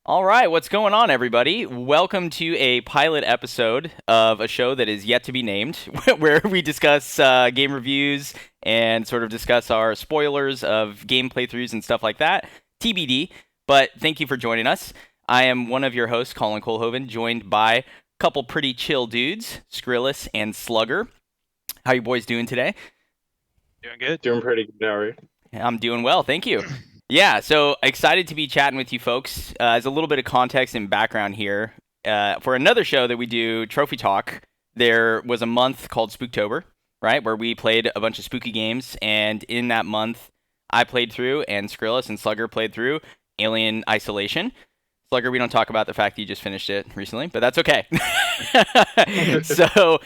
All right, what's going on, everybody? Welcome to a pilot episode of a show that is yet to be named, where we discuss game reviews and sort of discuss our spoilers of game playthroughs and stuff like that. TBD, but thank you for joining us. I am one of your hosts, Colin Colhoven, joined by a couple pretty chill dudes, Skrilus and Slugger. How you boys doing today? Doing good. Doing pretty good, Harry. I'm doing well, thank you. Yeah, so excited to be chatting with you folks. As a little bit of context and background here, for another show that we do, Trophy Talk, there was a month called Spooktober, right, where we played a bunch of spooky games, and in that month, I played through, and Skrillis and Slugger played through Alien Isolation. Slugger, we don't talk about the fact that you just finished it recently, but that's okay. So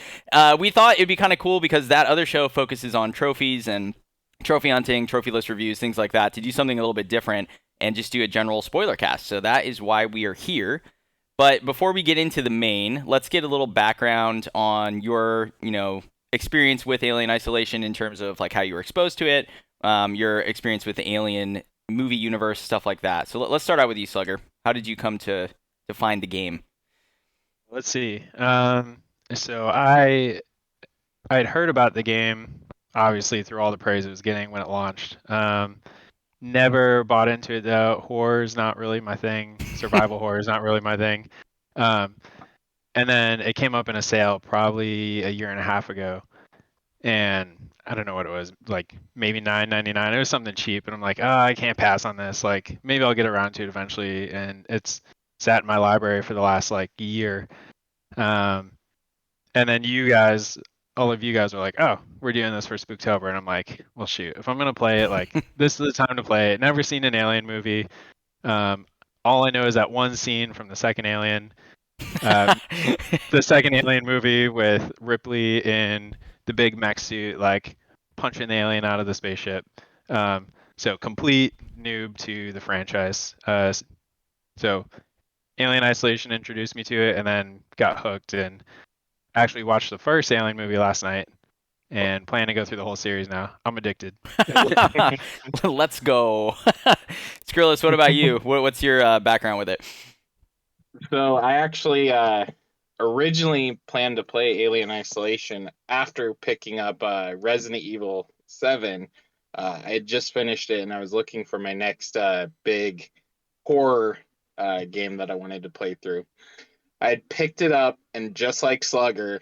we thought it'd be kind of cool because that other show focuses on trophies and trophy hunting, trophy list reviews, things like that, to do something a little bit different and just do a general spoiler cast. So that is why we are here. But before we get into the main, let's get a little background on your, experience with Alien Isolation in terms of like how you were exposed to it, your experience with the Alien movie universe, stuff like that. So let's start out with you, Slugger. How did you come to find the game? Let's see. So I'd heard about the game obviously through all the praise it was getting when it launched. Never bought into it though. Horror is not really my thing. Survival horror is not really my thing. Um, and then it came up in a sale probably a year and a half ago, and I don't know what it was, like maybe 9.99. It was something cheap, and I'm like, I can't pass on this. Like maybe I'll get around to it eventually, and it's sat in my library for the last like year. Um, and then all of you guys are like, oh, we're doing this for Spooktober. And I'm like, well, shoot, if I'm going to play it, like, this is the time to play it. Never seen an Alien movie. Um, all I know is that one scene from the second Alien, uh, the second Alien movie with Ripley in the big mech suit, like, punching the alien out of the spaceship. So complete noob to the franchise. So Alien Isolation introduced me to it, and then got hooked and actually watched the first Alien movie last night and plan to go through the whole series now. I'm addicted. Let's go. Skrillis, what about you? What's your background with it? So I actually originally planned to play Alien Isolation after picking up Resident Evil 7. I had just finished it and I was looking for my next big horror game that I wanted to play through. I had picked it up, and just like Slugger,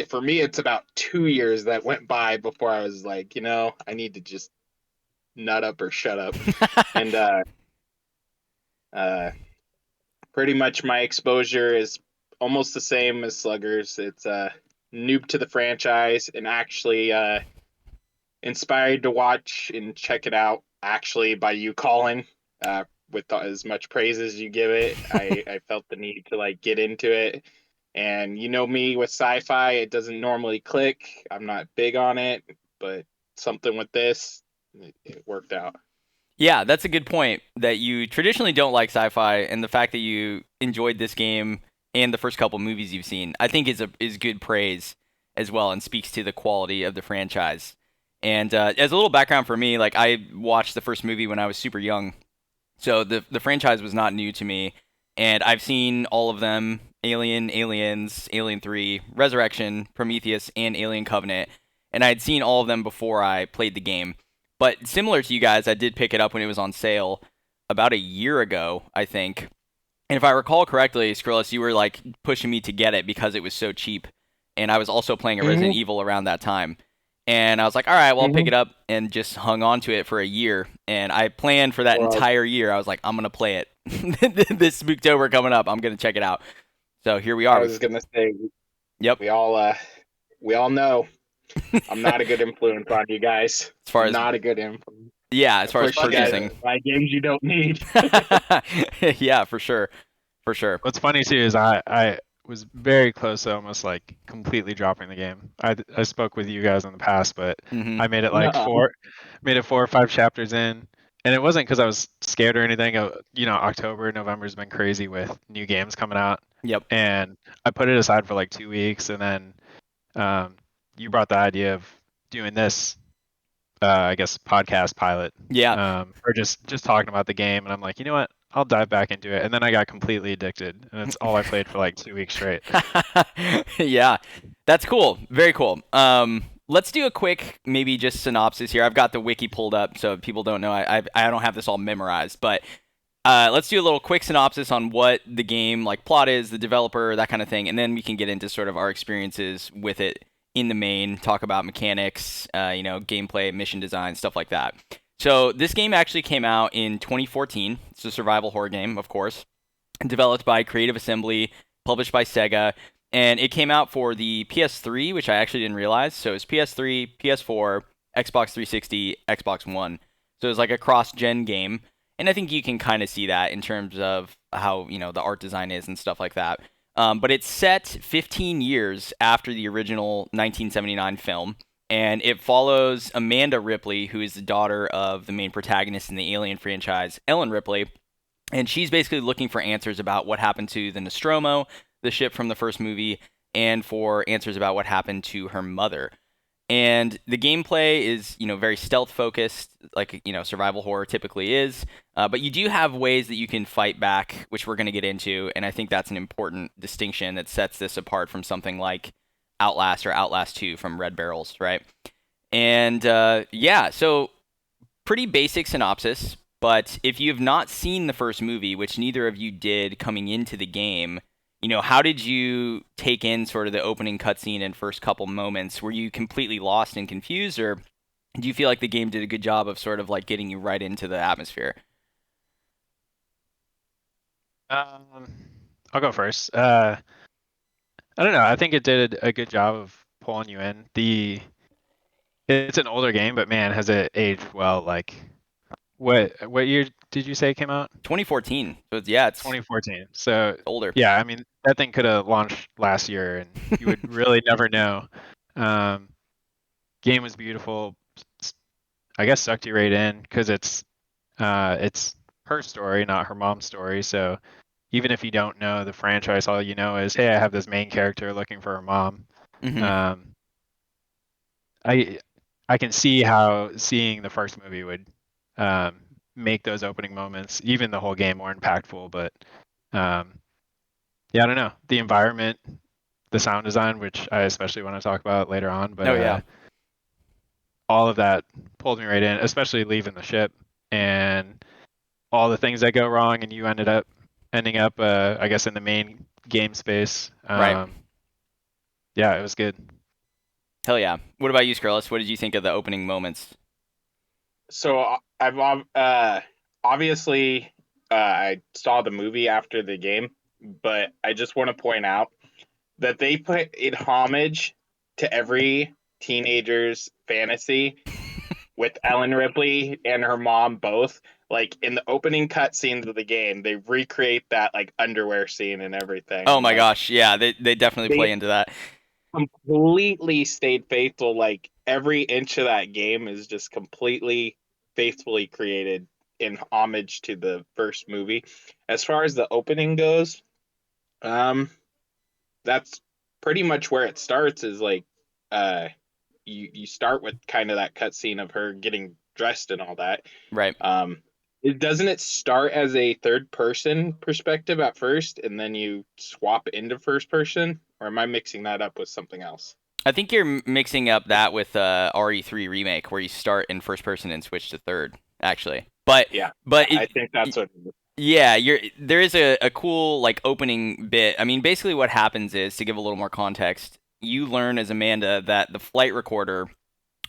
for me, it's about 2 years that went by before I was like, I need to just nut up or shut up. And uh, pretty much my exposure is almost the same as Slugger's. It's noob to the franchise, and actually inspired to watch and check it out actually by you, Colin. With as much praise as you give it, I felt the need to like get into it. And you know me with sci-fi, it doesn't normally click. I'm not big on it, but something with this, it worked out. Yeah, that's a good point. That you traditionally don't like sci-fi, and the fact that you enjoyed this game and the first couple movies you've seen, I think is good praise as well, and speaks to the quality of the franchise. And as a little background for me, like I watched the first movie when I was super young, so the franchise was not new to me, and I've seen all of them: Alien, Aliens, Alien 3, Resurrection, Prometheus, and Alien Covenant. And I had seen all of them before I played the game. But similar to you guys, I did pick it up when it was on sale about a year ago, I think. And if I recall correctly, Skrillex, you were like pushing me to get it because it was so cheap. And I was also playing a Resident Mm-hmm. Evil around that time. And I was like, all right, well, I'll pick Mm-hmm. it up, and just hung on to it for a year. And I planned for that Well, entire year. I was like, I'm going to play it. This Spooktober coming up, I'm going to check it out. So here we I are. was gonna say Yep. we all know I'm not a good influence on you guys. As far as, Not a good influence. yeah, I as far as push you Funny guys purchasing. to buy games you don't need. Yeah, for sure. For sure. What's funny too is I was very close to almost like completely dropping the game. I spoke with you guys in the past, but Hmm. I made it like No. made it 4 or 5 chapters in, and it wasn't because I was scared or anything. October, November's been crazy with new games coming out, Yep. and I put it aside for like 2 weeks, and then um, you brought the idea of doing this I guess podcast pilot, Yeah. or just talking about the game, and I'm like, you know what? I'll dive back into it, and then I got completely addicted, and it's all I played for like 2 weeks straight. Yeah, that's cool. Very cool. Let's do a quick, maybe just synopsis here. I've got the wiki pulled up, so people don't know. I don't have this all memorized, but let's do a little quick synopsis on what the game like plot is, the developer, that kind of thing, and then we can get into sort of our experiences with it in the main. Talk about mechanics, gameplay, mission design, stuff like that. So this game actually came out in 2014. It's a survival horror game, of course, developed by Creative Assembly, published by Sega, and it came out for the PS3, which I actually didn't realize. So it's PS3, PS4, Xbox 360, Xbox One. So it's like a cross-gen game, and I think you can kind of see that in terms of how the art design is and stuff like that. But it's set 15 years after the original 1979 film, and it follows Amanda Ripley, who is the daughter of the main protagonist in the Alien franchise, Ellen Ripley, and she's basically looking for answers about what happened to the Nostromo, the ship from the first movie, and for answers about what happened to her mother. And the gameplay is, very stealth focused, like, survival horror typically is. But you do have ways that you can fight back, which we're going to get into. And I think that's an important distinction that sets this apart from something like Outlast or Outlast 2 from Red Barrels, right? And yeah, so pretty basic synopsis. But if you have not seen the first movie, which neither of you did coming into the game, how did you take in sort of the opening cutscene and first couple moments? Were you completely lost and confused, or do you feel like the game did a good job of sort of like getting you right into the atmosphere? Um, I'll go first. I don't know. I think it did a good job of pulling you in. It's an older game, but man, has it aged well. Like, what year did you say it came out? 2014. So yeah, it's 2014. So older. yeah, I mean that thing could have launched last year, and you would really never know. Um, Game was beautiful. I guess sucked you right in because it's her story, not her mom's story. So even if you don't know the franchise, all you know is, hey, I have this main character looking for her mom. Hmm. Um, I I can see how seeing the first movie would um, make those opening moments, even the whole game, more impactful. But um, yeah, I don't know. The environment, the sound design, which I especially want to talk about later on, but Oh yeah, all of that pulled me right in, especially leaving the ship and all the things that go wrong, and you ending up, I guess, in the main game space. right. Yeah, it was good. Hell yeah. What about you, Skrilus? What did you think of the opening moments? So obviously I saw the movie after the game, but I just want to point out that they put in homage to every teenager's fantasy with Ellen Ripley and her mom both. Like in the opening cutscenes of the game, they recreate that like underwear scene and everything. Oh And my like gosh, yeah, they definitely they play into that. completely stayed faithful. Like every inch of that game is just completely faithfully created in homage to the first movie. As far as the opening goes, um, that's pretty much where it starts. Is like, uh, you start with kind of that cutscene of her getting dressed and all that. Right. Doesn't it start as a third person perspective at first, and then you swap into first person, or am I mixing that up with something else? I think you're mixing up that with RE3 remake, where you start in first person and switch to third, actually. But Yeah, but I think that's what. yeah, there is a cool like opening bit. I mean, basically what happens is, to give a little more context, you learn as Amanda that the flight recorder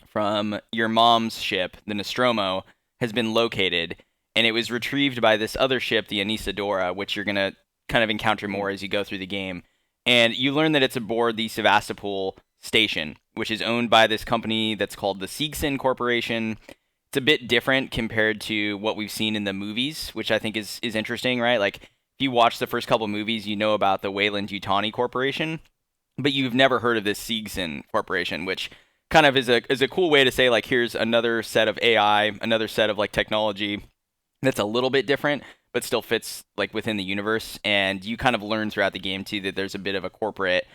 from your mom's ship, the Nostromo, has been located, and it was retrieved by this other ship, the Anisadora, which you're gonna kind of encounter more as you go through the game. And you learn that it's aboard the Sevastopol station, which is owned by this company that's called the Seegson Corporation. It's a bit different compared to what we've seen in the movies, which I think is interesting, right? Like if you watch the first couple movies, you know about the Weyland Yutani Corporation, but you've never heard of this Seegson Corporation, which kind of is a cool way to say like here's another set of AI, another set of like technology that's a little bit different, but still fits like within the universe. And you kind of learn throughout the game too that there's a bit of a corporate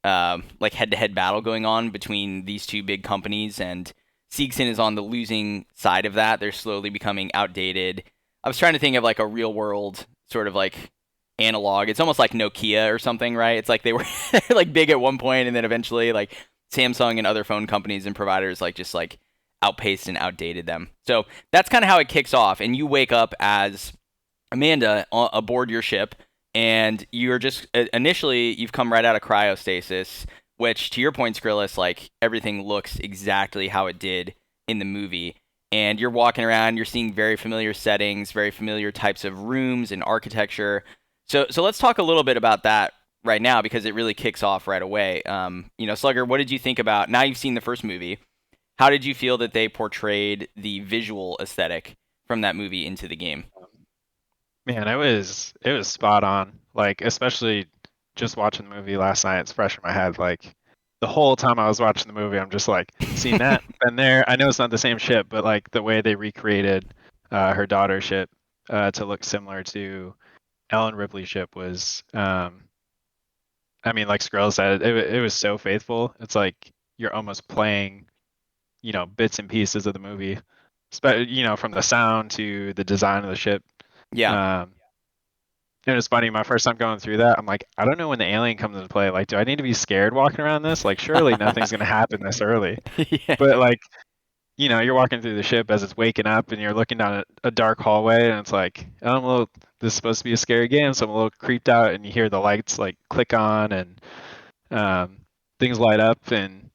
like head-to-head battle going on between these two big companies, and Seegson is on the losing side of that. They're slowly becoming outdated. I was trying to think of like a real world sort of like analog. It's almost like Nokia or something, right? It's like they were like big at one point, and then eventually like Samsung and other phone companies and providers like just like outpaced and outdated them. So that's kind of how it kicks off. And you wake up as Amanda aboard your ship, and you're just initially you've come right out of cryostasis, which to your point, Skrilus, like everything looks exactly how it did in the movie. And you're walking around, you're seeing very familiar settings, very familiar types of rooms and architecture. So let's talk a little bit about that right now because it really kicks off right away. Slugger, what did you think about? Now you've seen the first movie. How did you feel that they portrayed the visual aesthetic from that movie into the game? Man, it was spot on. Like, especially just watching the movie last night, it's fresh in my head. Like the whole time I was watching the movie, I'm just like, seen that, been there. I know it's not the same ship, but like the way they recreated her daughter's ship to look similar to Ellen Ripley's ship was, I mean, like Skrull said, it was so faithful. It's like you're almost playing, bits and pieces of the movie, from the sound to the design of the ship. Yeah. And it's funny, my first time going through that, I'm like, I don't know when the alien comes into play. Like, do I need to be scared walking around this? Like, surely nothing's gonna happen this early. Yeah. But like, you're walking through the ship as it's waking up, and you're looking down a dark hallway, and it's like, I'm a little. This is supposed to be a scary game, so I'm a little creeped out. And you hear the lights like click on, and things light up, and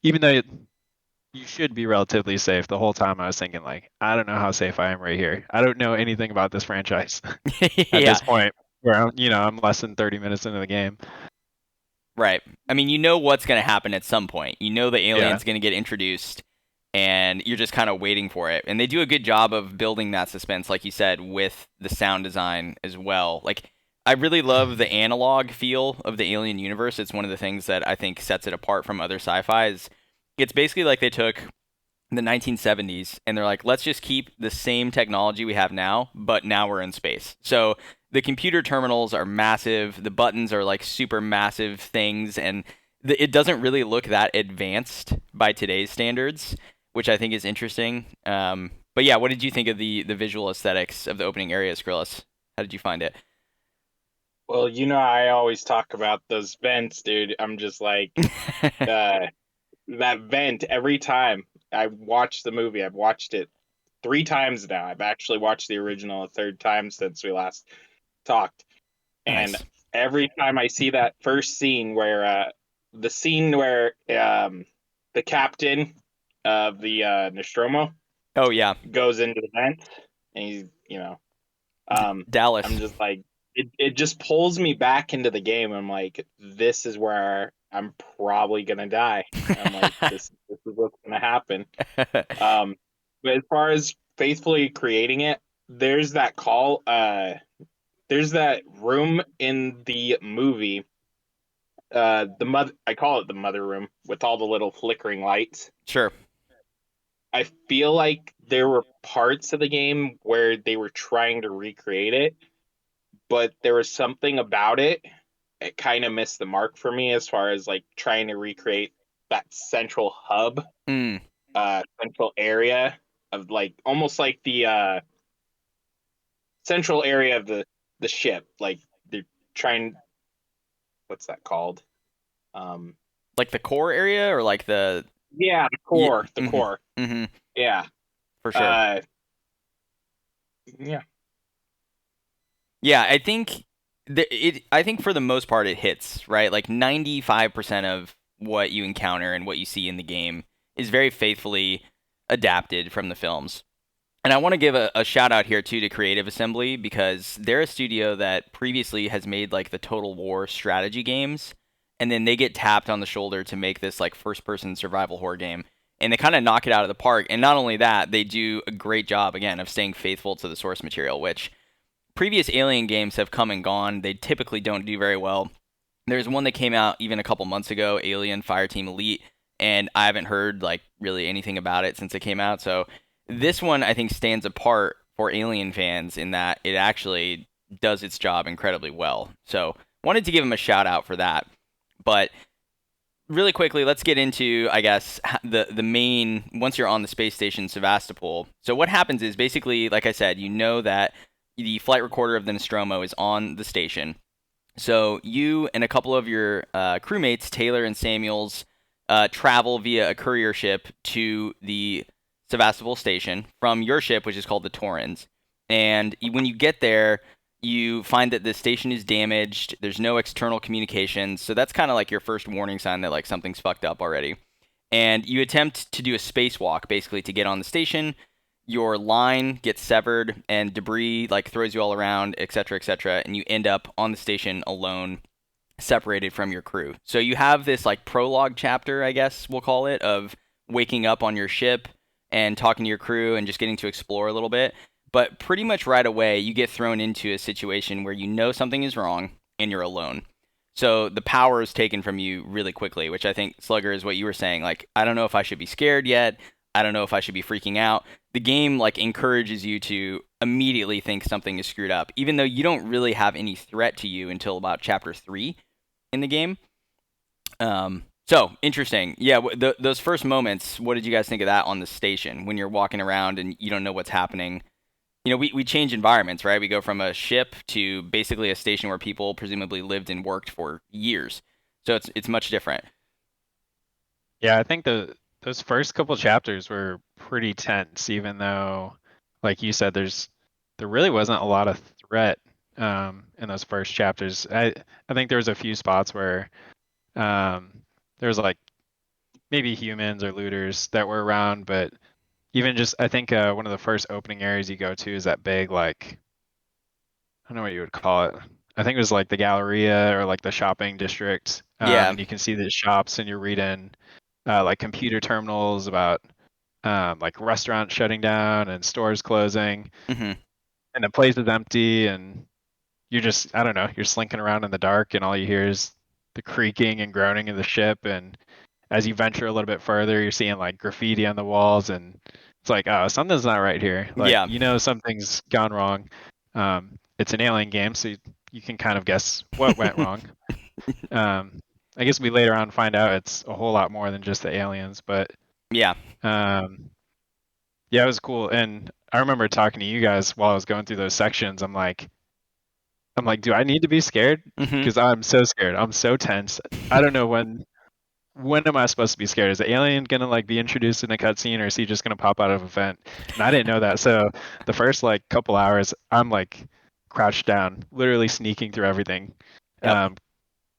even though you should be relatively safe, the whole time I was thinking like, I don't know how safe I am right here. I don't know anything about this franchise at Yeah. this point, where I'm less than 30 minutes into the game. Right. I mean, you know what's going to happen at some point. You know the alien's Yeah. going to get introduced, and you're just kind of waiting for it. And they do a good job of building that suspense, like you said, with the sound design as well. Like, I really love the analog feel of the Alien universe. It's one of the things that I think sets it apart from other sci-fi. It's basically like they took the 1970s and they're like, let's just keep the same technology we have now, but now we're in space. So the computer terminals are massive, the buttons are like super massive things, and it doesn't really look that advanced by today's standards, which I think is interesting. But yeah, what did you think of the visual aesthetics of the opening area, Skrillis? How did you find it? Well, I always talk about those vents, dude. I'm just like, that vent every time I watch the movie. I've watched it 3 times now. I've actually watched the original a third time since we last talked. And Nice. every time I see that first scene where the captain of the Nostromo Oh yeah, goes into the vent, and he's, Dallas. I'm just like, it just pulls me back into the game. I'm like, this is where I'm probably gonna die. I'm like, this is what's gonna happen. But as far as faithfully creating it, there's that there's that room in the movie, I call it the mother room with all the little flickering lights. Sure. I feel like there were parts of the game where they were trying to recreate it, but there was something about it. It kind of missed the mark for me as far as like trying to recreate that central hub, Mm. central area of like almost like the central area of the ship. Like they're trying, what's that called? Like the core area or like the Yeah, the yeah. core, the Mm-hmm. core. Mm-hmm. Yeah, For sure. Yeah. Yeah, I think I think for the most part it hits, right? Like 95% of what you encounter and what you see in the game is very faithfully adapted from the films. And I want to give a shout out here too to Creative Assembly because they're a studio that previously has made like the Total War strategy games, and then they get tapped on the shoulder to make this like first person survival horror game. And they kind of knock it out of the park. And not only that, they do a great job again of staying faithful to the source material, which previous Alien games have come and gone. They typically don't do very well. There's one that came out even a couple months ago, Alien Fireteam Elite, and I haven't heard like really anything about it since it came out. So this one I think stands apart for Alien fans in that it actually does its job incredibly well. So wanted to give them a shout out for that. But really quickly, let's get into, I guess, the main, once you're on the space station Sevastopol. So what happens is basically, like I said, you know that the flight recorder of the Nostromo is on the station. So you and a couple of your crewmates, Taylor and Samuels, travel via a courier ship to the Sevastopol station from your ship, which is called the Torrens. And when you get there, you find that the station is damaged. There's no external communications, so that's kind of like your first warning sign that like something's fucked up already. And you attempt to do a spacewalk, basically, to get on the station. Your line gets severed, and debris like throws you all around, etc., etc., and you end up on the station alone, separated from your crew. So you have this like prologue chapter, I guess we'll call it, of waking up on your ship and talking to your crew and just getting to explore a little bit. But pretty much right away, you get thrown into a situation where you know something is wrong and you're alone. So the power is taken from you really quickly, which I think, Slugger, is what you were saying. Like, I don't know if I should be scared yet. I don't know if I should be freaking out. The game like encourages you to immediately think something is screwed up, even though you don't really have any threat to you until about chapter 3 in the game. So interesting. Yeah, those first moments, what did you guys think of that on the station when you're walking around and you don't know what's happening? You know, we change environments, right? We go from a ship to basically a station where people presumably lived and worked for years. So it's much different. Yeah, I think those first couple chapters were pretty tense, even though, like you said, there really wasn't a lot of threat in those first chapters. I think there was a few spots where there was like maybe humans or looters that were around, but even just I think one of the first opening areas you go to is that big like I don't know what you would call it. I think it was like the Galleria or like the shopping district, Yeah. and you can see the shops and you're reading like computer terminals about like restaurants shutting down and stores closing, Hmm. and the place is empty, and you're just I don't know, you're slinking around in the dark, and all you hear is the creaking and groaning of the ship, and as you venture a little bit further, you're seeing like graffiti on the walls, and it's like, oh, something's not right here. Like, Yeah. you know, something's gone wrong. It's an alien game, so you can kind of guess what went wrong. Um, I guess we later on find out it's a whole lot more than just the aliens, but Yeah. um, yeah, it was cool. And I remember talking to you guys while I was going through those sections. I'm like, do I need to be scared? Hmm. Because I'm so scared. I'm so tense. I don't know when am I supposed to be scared? Is the alien gonna like be introduced in a cutscene, or is he just gonna pop out of a vent? And I didn't know that. So the first like couple hours, I'm like crouched down, literally sneaking through everything. Yep. Um,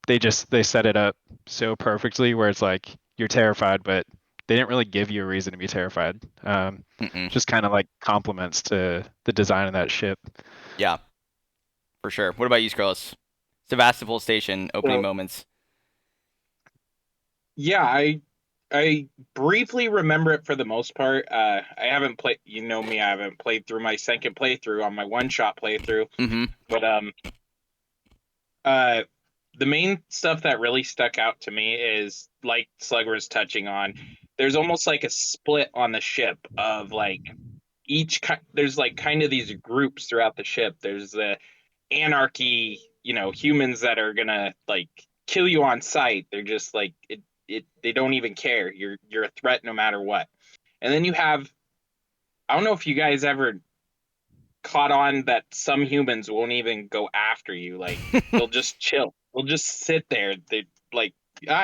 they set it up so perfectly where it's like you're terrified, but they didn't really give you a reason to be terrified. Mm-mm. Just kind of like compliments to the design of that ship. Yeah, for sure. What about you, Skrillis? Sevastopol Station opening So moments. yeah, I briefly remember it for the most part. I haven't played. You know me, I haven't played through my second playthrough on my one shot playthrough. Hmm. But uh, the main stuff that really stuck out to me is like Slugger was touching on. There's almost like a split on the ship of like there's like kind of these groups throughout the ship. There's the anarchy, humans that are gonna like kill you on sight. They're just like they don't even care. You're a threat no matter what. And then you have I don't know if you guys ever caught on that some humans won't even go after you. Like they'll just chill. They'll just sit there. They like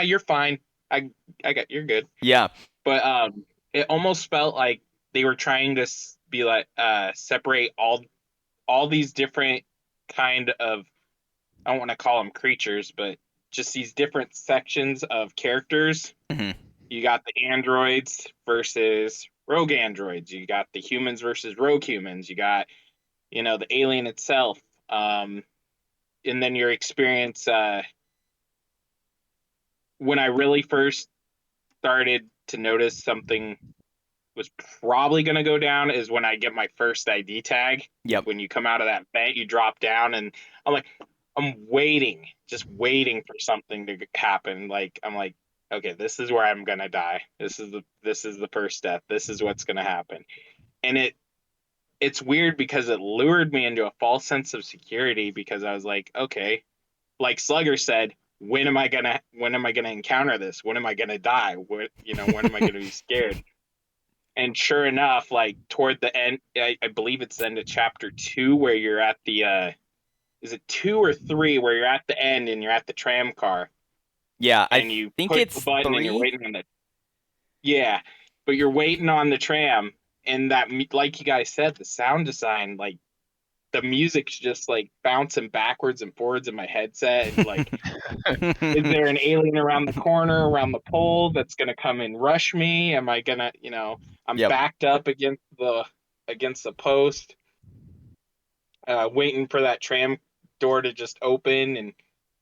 you're fine. I got you're good. Yeah. But it almost felt like they were trying to be like separate all these different kind of I don't want to call them creatures, but just these different sections of characters. Hmm. You got the androids versus rogue androids. You got the humans versus rogue humans. You got, the alien itself. And then your experience when I really first started to notice something was probably going to go down is when I get my first ID tag. Yep. When you come out of that vent, you drop down, and I'm like, I'm waiting, just waiting for something to happen. Like I'm like, okay, this is where I'm gonna die. This is the first death. This is what's gonna happen, and it's weird because it lured me into a false sense of security because I was like, okay, like Slugger said, when am I gonna encounter this? When am I gonna die? When am I gonna be scared? And sure enough, like toward the end, I believe it's the end of chapter 2 where you're at the is it 2 or 3 where you're at the end and you're at the tram car Yeah, I and you think push the it's button and you're 3. waiting on the yeah, but you're waiting on the tram, and that, like you guys said, the sound design, like the music's just like bouncing backwards and forwards in my headset, and like, is there an alien around the corner, around the pole that's gonna come and rush me? Am I gonna, I'm Yep. backed up against the post, waiting for that tram door to just open, and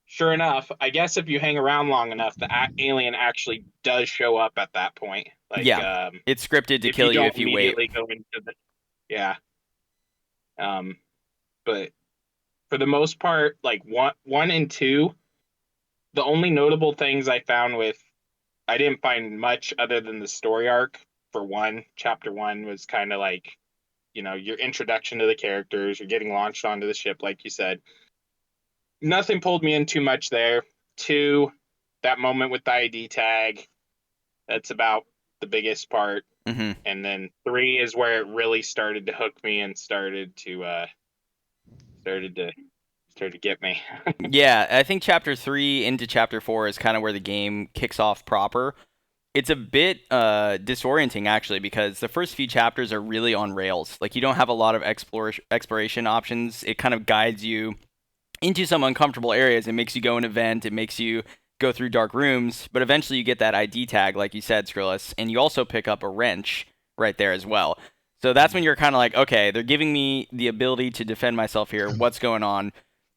sure enough, I guess if you hang around long enough, the alien actually does show up at that point. Like, Yeah. It's scripted to if you kill you don't if you wait. immediately go into the yeah. But for the most part, like one and two, the only notable things I found with I didn't find much other than the story arc for one. Chapter one was kind of like, your introduction to the characters, you're getting launched onto the ship, like you said. Nothing pulled me in too much there. Two, that moment with the ID tag, that's about the biggest part. Hmm. And then three is where it really started to hook me and started to get me. Yeah, I think chapter 3 into chapter 4 is kind of where the game kicks off proper. It's a bit disorienting actually because the first few chapters are really on rails. Like you don't have a lot of exploration options. It kind of guides you into some uncomfortable areas. It makes you go an event. It makes you go through dark rooms. But eventually you get that ID tag, like you said, Skrilus, and you also pick up a wrench right there as well. So that's when you're kind of like, okay, they're giving me the ability to defend myself here. What's going on?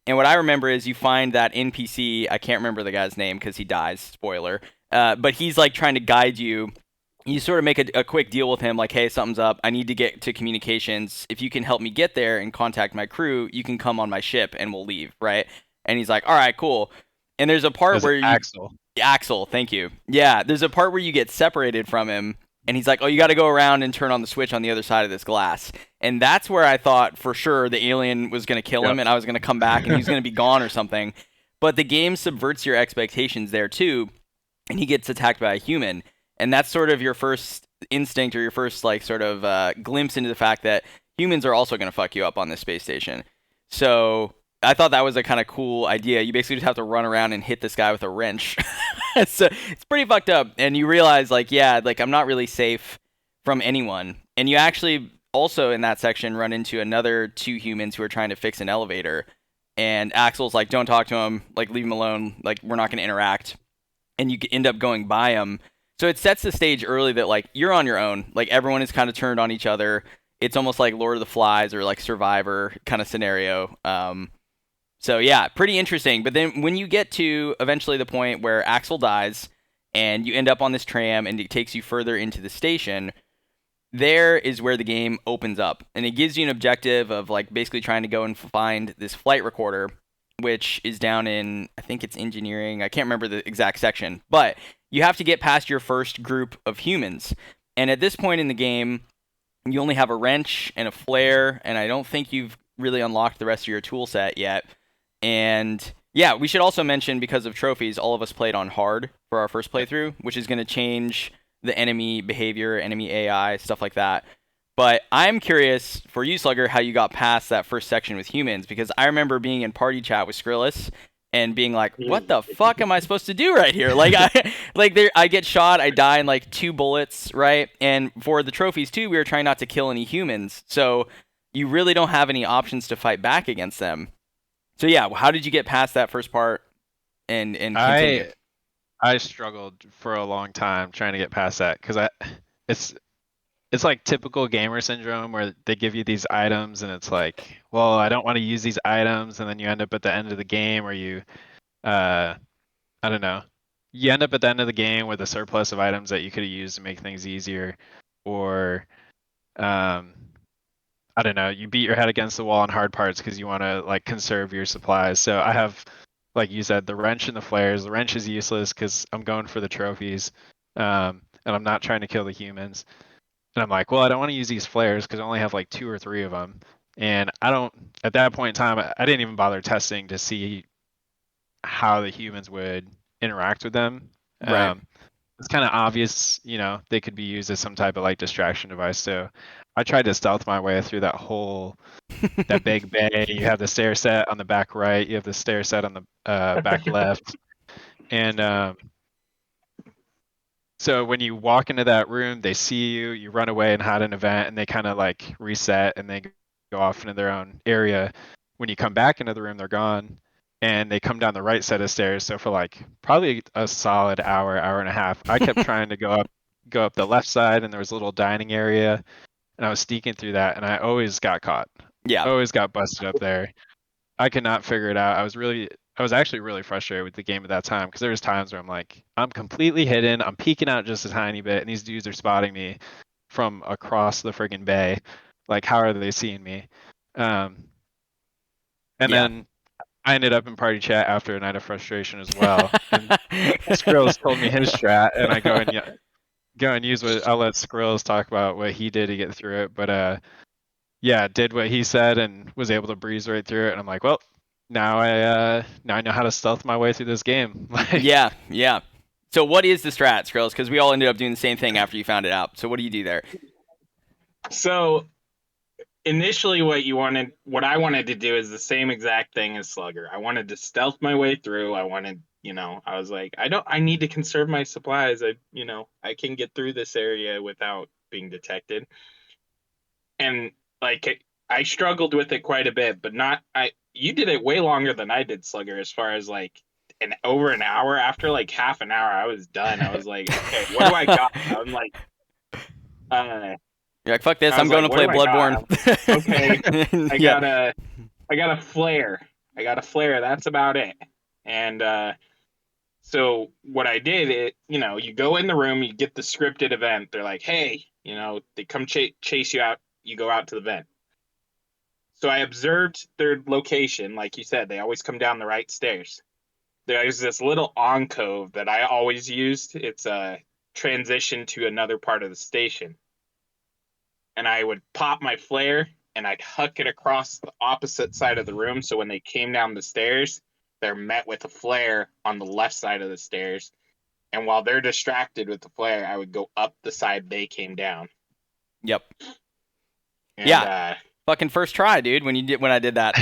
And what I remember is you find that NPC. I can't remember the guy's name because he dies. Spoiler. But he's like trying to guide you. You sort of make a quick deal with him, like, hey, something's up. I need to get to communications. If you can help me get there and contact my crew, you can come on my ship and we'll leave, right? And he's like, all right, cool. And there's a part There's where you Axel. Axel, thank you. Yeah, there's a part where you get separated from him, and he's like, "Oh, you got to go around and turn on the switch on the other side of this glass." And that's where I thought for sure the alien was going to kill him, Yep. and I was going to come back, and he was going to be gone or something. But the game subverts your expectations there too, and he gets attacked by a human, and that's sort of your first instinct or your first like sort of glimpse into the fact that humans are also going to fuck you up on this space station. So I thought that was a kind of cool idea. You basically just have to run around and hit this guy with a wrench. So it's pretty fucked up. And you realize, like, yeah, like I'm not really safe from anyone. And you actually also in that section run into another two humans who are trying to fix an elevator. And Axel's like, don't talk to him. Like, leave him alone. Like, we're not going to interact. And you end up going by him. So it sets the stage early that, like, you're on your own. Like, everyone is kind of turned on each other. It's almost like Lord of the Flies or, like, Survivor kind of scenario. So yeah, pretty interesting. But then when you get to eventually the point where Axel dies and you end up on this tram and it takes you further into the station, there is where the game opens up. And it gives you an objective of like basically trying to go and find this flight recorder, which is down in, I think it's engineering. I can't remember the exact section, but you have to get past your first group of humans. And at this point in the game, you only have a wrench and a flare, and I don't think you've really unlocked the rest of your tool set yet. And yeah, we should also mention because of trophies, all of us played on hard for our first playthrough, which is going to change the enemy behavior, enemy AI, stuff like that. But I'm curious for you, Slugger, how you got past that first section with humans, because I remember being in party chat with Skrilus and being like, "What the fuck am I supposed to do right here?" Like, I get shot, I die in like 2 bullets, right? And for the trophies too, we were trying not to kill any humans, so you really don't have any options to fight back against them. So yeah, how did you get past that first part and continue? I struggled for a long time trying to get past that because it's it's like typical gamer syndrome where they give you these items and it's like, well, I don't want to use these items, and then you end up at the end of the game where you uh I don't know. You end up at the end of the game with a surplus of items that you could have used to make things easier, or um I don't know, you beat your head against the wall on hard parts because you want to like conserve your supplies. So I have, like you said, the wrench and the flares. The wrench is useless because I'm going for the trophies, and I'm not trying to kill the humans. And I'm like, well, I don't want to use these flares because I only have like 2 or 3 of them. And I don't, at that point in time, I didn't even bother testing to see how the humans would interact with them. Right. It's kind of obvious, they could be used as some type of like distraction device. So I tried to stealth my way through that big bay. You have the stair set on the back right. You have the stair set on the back left. And so when you walk into that room, they see you, you run away and hide an event, and they kind of like reset and they go off into their own area. When you come back into the room, they're gone. And they come down the right set of stairs. So for like probably a solid hour, hour and a half, I kept trying to go up the left side, and there was a little dining area, and I was sneaking through that, and I always got caught. Yeah. Always got busted up there. I could not figure it out. I was actually really frustrated with the game at that time because there was times where I'm like, I'm completely hidden. I'm peeking out just a tiny bit, and these dudes are spotting me from across the friggin' bay. Like, how are they seeing me? And Yeah. then I ended up in party chat after a night of frustration as well. And Skrills told me his strat, and I go and use what I'll let Skrills talk about what he did to get through it. But yeah, did what he said and was able to breeze right through it. And I'm like, well, now I know how to stealth my way through this game. Yeah. Yeah. So what is the strat, Skrills? Because we all ended up doing the same thing after you found it out. So what do you do there? So initially what I wanted to do is the same exact thing as Slugger. I wanted to stealth my way through. I was like, I need to conserve my supplies. I can get through this area without being detected. And like I struggled with it quite a bit, but you did it way longer than I did, Slugger, as far as like over an hour. After like half an hour, I was done. I was like, okay, what do I got? I'm like, You're like, fuck this, I'm going to play Bloodborne. Okay, I got a flare. That's about it. And so what I did, you go in the room, you get the scripted event. They're like, hey, they come chase you out. You go out to the vent. So I observed their location. Like you said, they always come down the right stairs. There's this little alcove that I always used. It's a transition to another part of the station. And I would pop my flare and I'd huck it across the opposite side of the room. So when they came down the stairs, they're met with a flare on the left side of the stairs. And while they're distracted with the flare, I would go up the side they came down. Yep. And, yeah. Fucking first try, dude. When I did that.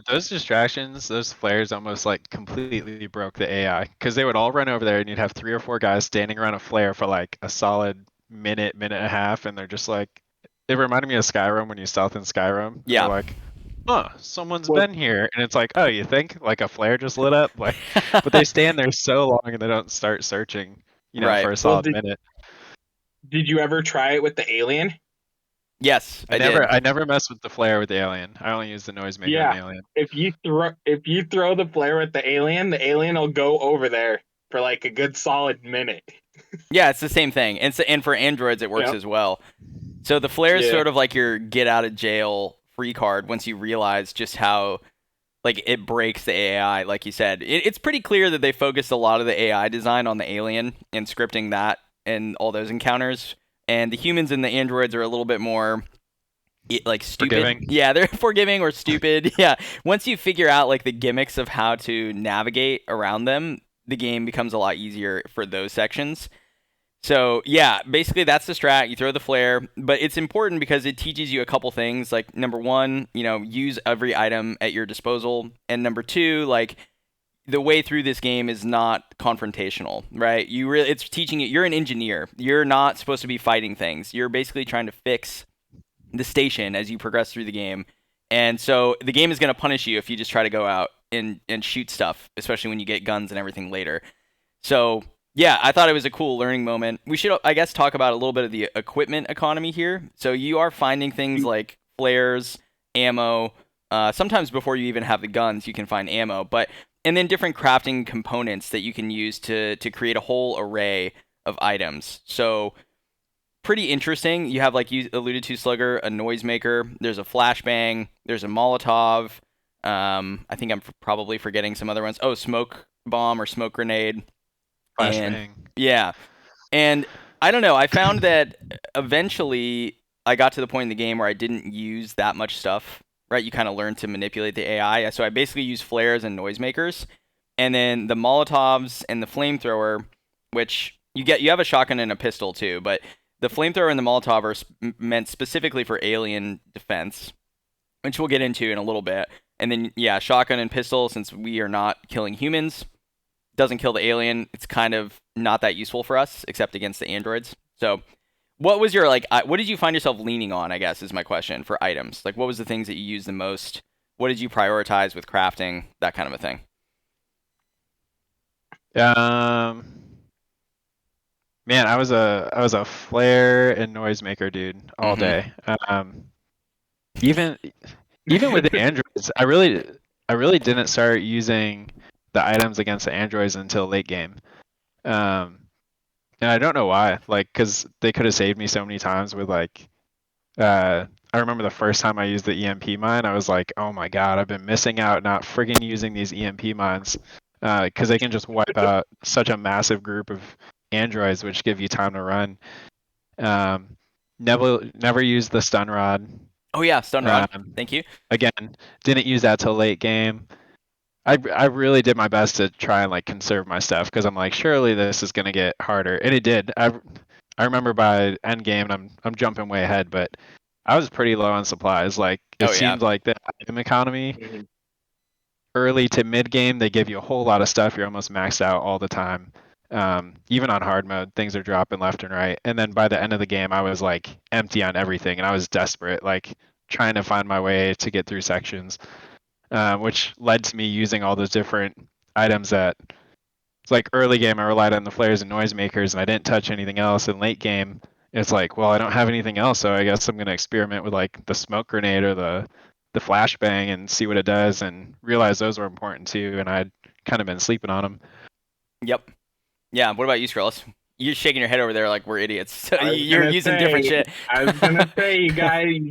Those distractions, those flares almost like completely broke the AI because they would all run over there and you'd have 3 or 4 guys standing around a flare for like a solid minute and a half, and they're just like, it reminded me of Skyrim when you stealth in Skyrim. Yeah. They're like, someone's been here, and it's like, oh, you think like a flare just lit up? Like, but they stand there so long and they don't start searching, right. for a solid minute. Did you ever try it with the alien? Yes, I did. I never messed with the flare with the alien. I only use the noisemaker on the alien. If you throw the flare with the alien will go over there for like a good solid minute. Yeah, it's the same thing. And for androids it works as well. So the flare is sort of like your get out of jail free card once you realize just how like it breaks the AI, like you said. It's pretty clear that they focused a lot of the AI design on the alien and scripting that and all those encounters. And the humans and the androids are a little bit more like stupid. Forgiving. Yeah, they're forgiving or stupid. Yeah. Once you figure out like the gimmicks of how to navigate around them, the game becomes a lot easier for those sections. So yeah, basically that's the strat. You throw the flare, but it's important because it teaches you a couple things. Like number 1, use every item at your disposal, and number 2, like the way through this game is not confrontational, right? It's teaching you, you're an engineer. You're not supposed to be fighting things. You're basically trying to fix the station as you progress through the game. And so the game is going to punish you if you just try to go out and shoot stuff, especially when you get guns and everything later. So yeah, I thought it was a cool learning moment. We should, I guess, talk about a little bit of the equipment economy here. So you are finding things like flares, ammo. Sometimes before you even have the guns, you can find ammo. And then different crafting components that you can use to create a whole array of items. So pretty interesting. You have, like you alluded to, Slugger, a noisemaker. There's a flashbang. There's a Molotov. I think I'm probably forgetting some other ones. Oh, smoke bomb or smoke grenade. Flashbang. Yeah. And I don't know. I found that eventually I got to the point in the game where I didn't use that much stuff. right? You kind of learn to manipulate the AI. So I basically use flares and noisemakers, and then the Molotovs and the flamethrower, which you have a shotgun and a pistol too, but the flamethrower and the Molotov are meant specifically for alien defense, which we'll get into in a little bit. And then yeah, shotgun and pistol, since we are not killing humans, doesn't kill the alien. It's kind of not that useful for us, except against the androids. So what was your what did you find yourself leaning on, I guess, is my question for items. Like, what was the things that you used the most? What did you prioritize with crafting? That kind of a thing. Man, I was a flare and noisemaker dude all day. Even even with the androids, I really didn't start using the items against the androids until late game. And I don't know why, like, because they could have saved me so many times with like, I remember the first time I used the EMP mine, I was like, oh my god, I've been missing out not friggin' using these EMP mines, because they can just wipe out such a massive group of androids, which give you time to run. Never used the stun rod. Oh yeah, stun rod. Thank you. Again, didn't use that till late game. I really did my best to try and like conserve my stuff because I'm like, surely this is gonna get harder, and it did. I remember by end game, and I'm jumping way ahead, but I was pretty low on supplies. Like it seemed like the item economy early to mid game, they give you a whole lot of stuff. You're almost maxed out all the time. Even on hard mode, things are dropping left and right. And then by the end of the game, I was like empty on everything, and I was desperate, like trying to find my way to get through sections, which led to me using all those different items that. It's like early game, I relied on the flares and noisemakers, and I didn't touch anything else. In late game, it's like, well, I don't have anything else, so I guess I'm gonna experiment with like the smoke grenade or the flashbang and see what it does, and realize those were important too. And I'd kind of been sleeping on them. Yep. Yeah. What about you, Skrilus? You're shaking your head over there like we're idiots. So I was you're gonna using say- different shit. I was gonna say, you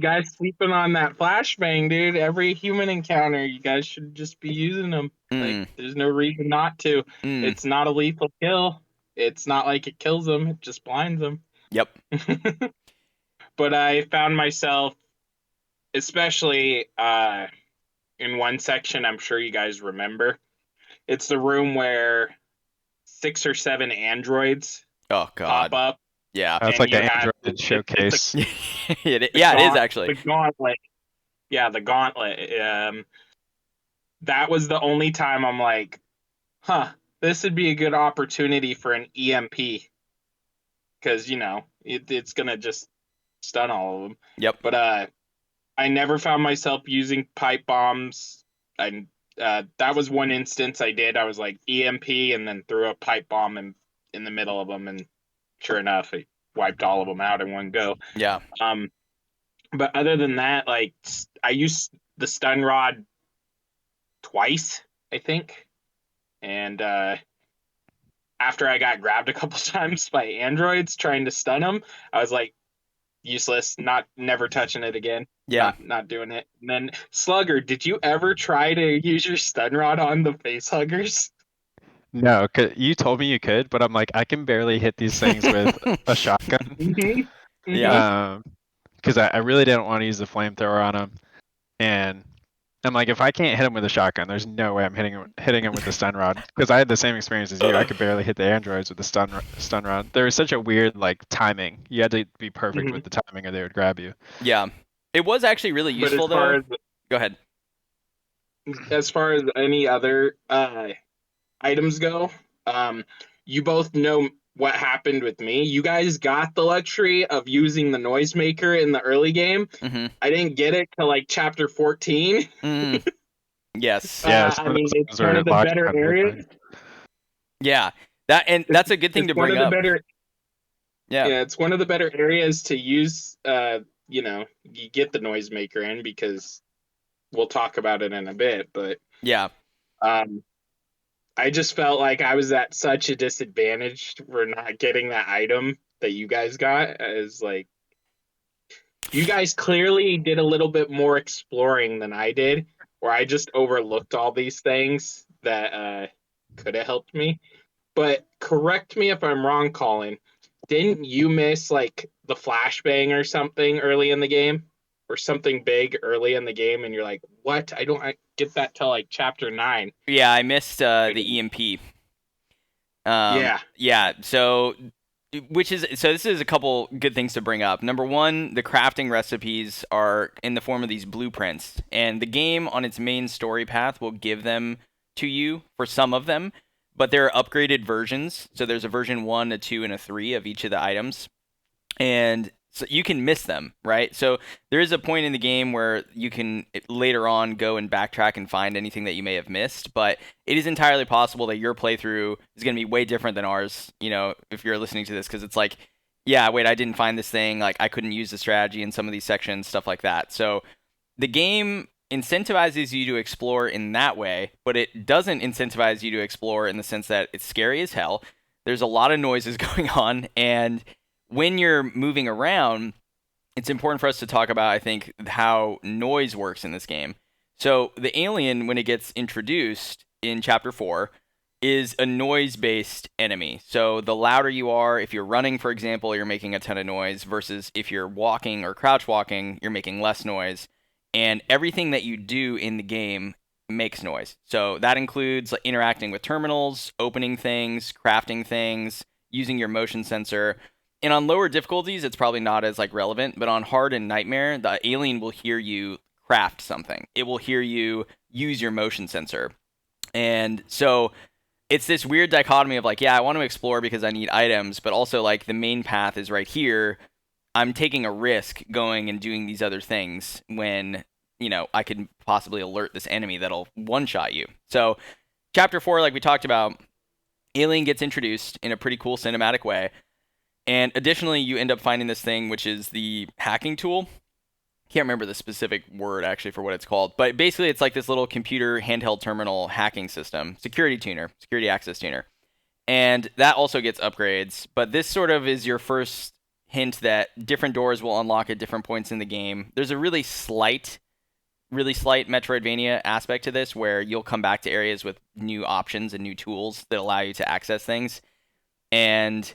guys sleeping on that flashbang, dude. Every human encounter, you guys should just be using them. Like, there's no reason not to. It's not a lethal kill. It's not like it kills them. It just blinds them. Yep. But I found myself, especially in one section, I'm sure you guys remember. It's the room where 6 or 7 androids Oh god. pop up. Yeah. That's And like the you have- Android showcase. It is actually. The gauntlet. Yeah, the gauntlet. That was the only time I'm like, huh, this would be a good opportunity for an EMP. Because, it's going to just stun all of them. Yep. But I never found myself using pipe bombs. That was one instance I did. I was like EMP and then threw a pipe bomb in the middle of them. And sure enough, it wiped all of them out in one go. Yeah. But other than that, like, I used the stun rod twice, I think. And after I got grabbed a couple times by androids trying to stun them, I was like, useless, never touching it again. Yeah. Not doing it. And then Slugger, did you ever try to use your stun rod on the face huggers? No, you told me you could, but I'm like, I can barely hit these things with a shotgun. Yeah. Because I really didn't want to use the flamethrower on them, and I'm like, if I can't hit him with a shotgun, there's no way I'm hitting him with the stun rod. Because I had the same experience as you. I could barely hit the androids with the stun rod. There was such a weird like timing. You had to be perfect with the timing, or they would grab you. Yeah. It was actually really useful though. Go ahead. As far as any other items go, you both know what happened with me. You guys got the luxury of using the noisemaker in the early game. I didn't get it till like chapter 14. Yes. Yeah, I mean, it's one of the better areas. Yeah, that's a good thing to bring up. Yeah, it's one of the better areas to use. You get the noisemaker in because we'll talk about it in a bit. But yeah, I just felt like I was at such a disadvantage for not getting that item that you guys got. As like, you guys clearly did a little bit more exploring than I did, where I just overlooked all these things that could have helped me. But correct me if I'm wrong, Colin. Didn't you miss like the flashbang or something early in the game? or something big early in the game, and you're like, "What? I get that till like chapter 9." Yeah, I missed the EMP. Yeah. Yeah. So this is a couple good things to bring up. Number one, the crafting recipes are in the form of these blueprints, and the game on its main story path will give them to you for some of them, but there are upgraded versions. So there's a version 1, a 2, and a 3 of each of the items, and so you can miss them, right? So there is a point in the game where you can later on go and backtrack and find anything that you may have missed, but it is entirely possible that your playthrough is going to be way different than ours, if you're listening to this, because it's like, yeah, wait, I didn't find this thing, like I couldn't use the strategy in some of these sections, stuff like that. So the game incentivizes you to explore in that way, but it doesn't incentivize you to explore in the sense that it's scary as hell. There's a lot of noises going on, and when you're moving around, it's important for us to talk about, I think, how noise works in this game. So the alien, when it gets introduced in Chapter 4, is a noise-based enemy. So the louder you are, if you're running, for example, you're making a ton of noise, versus if you're walking or crouch walking, you're making less noise. And everything that you do in the game makes noise. So that includes interacting with terminals, opening things, crafting things, using your motion sensor. And on lower difficulties, it's probably not as relevant, but on hard and nightmare, the alien will hear you craft something. It will hear you use your motion sensor. And so it's this weird dichotomy of yeah, I want to explore because I need items, but also the main path is right here. I'm taking a risk going and doing these other things when, I could possibly alert this enemy that'll one-shot you. So Chapter 4, like we talked about, alien gets introduced in a pretty cool cinematic way. And additionally, you end up finding this thing, which is the hacking tool. Can't remember the specific word actually for what it's called, but basically it's like this little computer handheld terminal hacking system, security access tuner. And that also gets upgrades, but this sort of is your first hint that different doors will unlock at different points in the game. There's a really slight Metroidvania aspect to this where you'll come back to areas with new options and new tools that allow you to access things. And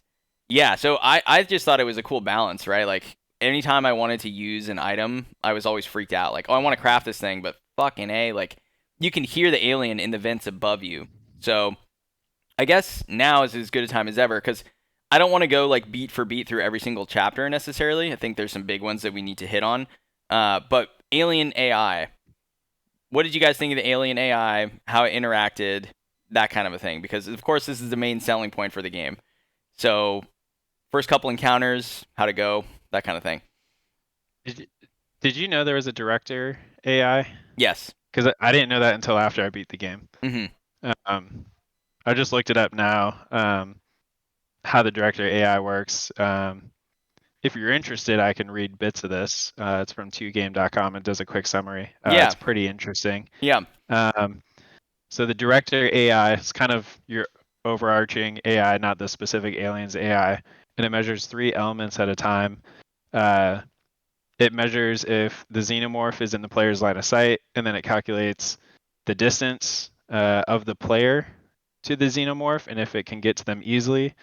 yeah, so I just thought it was a cool balance, right? Anytime I wanted to use an item, I was always freaked out. I want to craft this thing, but fucking A, you can hear the alien in the vents above you. So I guess now is as good a time as ever, because I don't want to go beat for beat through every single chapter necessarily. I think there's some big ones that we need to hit on. But alien AI, what did you guys think of the alien AI, how it interacted, that kind of a thing? Because of course this is the main selling point for the game. So first couple encounters, how to go, that kind of thing. Did you know there was a director AI? Yes. Because I didn't know that until after I beat the game. Mm-hmm. I just looked it up now, how the director AI works. If you're interested, I can read bits of this. It's from 2game.com. It does a quick summary. Yeah. It's pretty interesting. Yeah. So the director AI is kind of your overarching AI, not the specific aliens AI, and it measures 3 elements at a time. It measures if the Xenomorph is in the player's line of sight, and then it calculates the distance of the player to the Xenomorph and if it can get to them easily.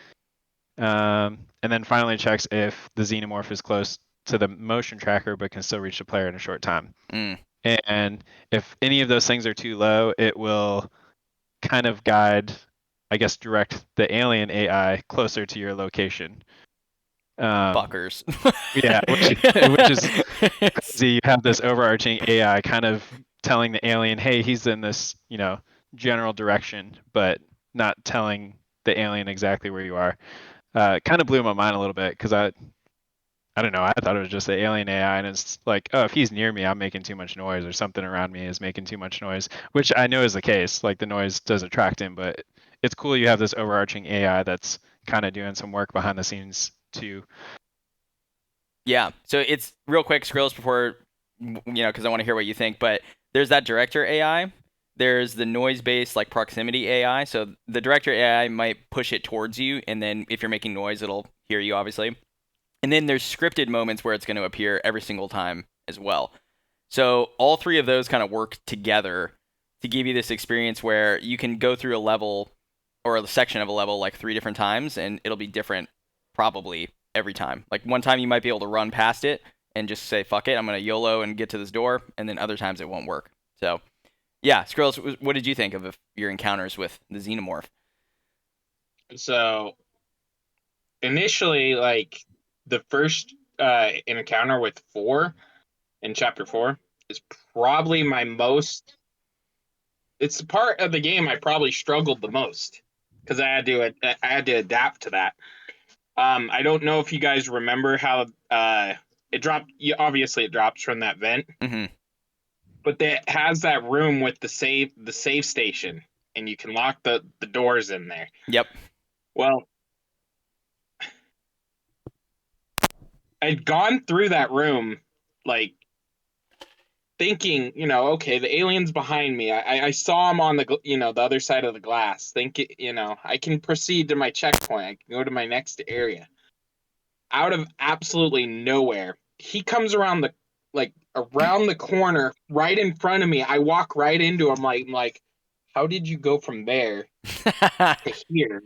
And then finally checks if the Xenomorph is close to the motion tracker but can still reach the player in a short time. And if any of those things are too low, it will kind of guide, I guess, direct the alien AI closer to your location. Fuckers. Yeah, which is crazy. You have this overarching AI kind of telling the alien, hey, he's in this, general direction, but not telling the alien exactly where you are. Kind of blew my mind a little bit because I don't know. I thought it was just the alien AI, and it's oh, if he's near me, I'm making too much noise, or something around me is making too much noise, which I know is the case. The noise does attract him, but it's cool you have this overarching AI that's kind of doing some work behind the scenes too. Yeah. So it's real quick, Skrilus, before because I want to hear what you think. But there's that director AI. There's the noise-based proximity AI. So the director AI might push it towards you, and then if you're making noise, it'll hear you, obviously. And then there's scripted moments where it's going to appear every single time as well. So all 3 of those kind of work together to give you this experience where you can go through a level or a section of a level 3 different times, and it'll be different probably every time. One time you might be able to run past it, and just say, fuck it, I'm going to YOLO and get to this door, and then other times it won't work. So, yeah, Skrills, what did you think of your encounters with the Xenomorph? So initially, like the first encounter with 4 in chapter 4 is probably my most. It's the part of the game I probably struggled the most because I had to adapt to that. I don't know if you guys remember how it dropped. Obviously, it drops from that vent, Mm-hmm. but it has that room with the save station, and you can lock the doors in there. Yep. Well, I'd gone through that room, like thinking, okay, the alien's behind me. I saw him on the the other side of the glass. I can proceed to my checkpoint. I can go to my next area. Out of absolutely nowhere, he comes around around the corner, right in front of me. I walk right into him, like, how did you go from there to here?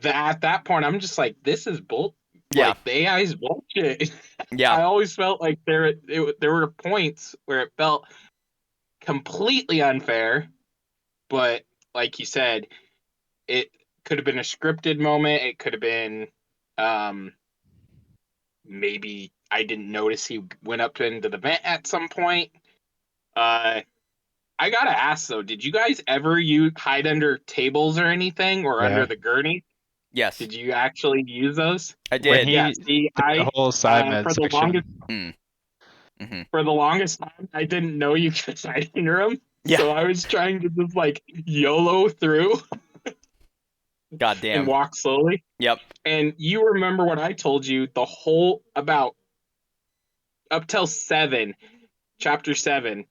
At that point, I'm just like, this is bull. Yeah. Like the AI's bullshit. Yeah. I always felt like there were points where it felt completely unfair, but like you said, it could have been a scripted moment. It could have been, maybe I didn't notice he went up into the vent at some point. I gotta ask though, did you guys ever hide under tables or anything, or Yeah. under the gurney? Yes. Did you actually use those? I When did. he Yeah. See, the whole side med for the section. longest Mm-hmm. for the longest time, I didn't know you could hide under them. Yeah. So I was trying to just like YOLO through God and damn. walk slowly. Yep. And you remember what I told you the whole about up till chapter 7.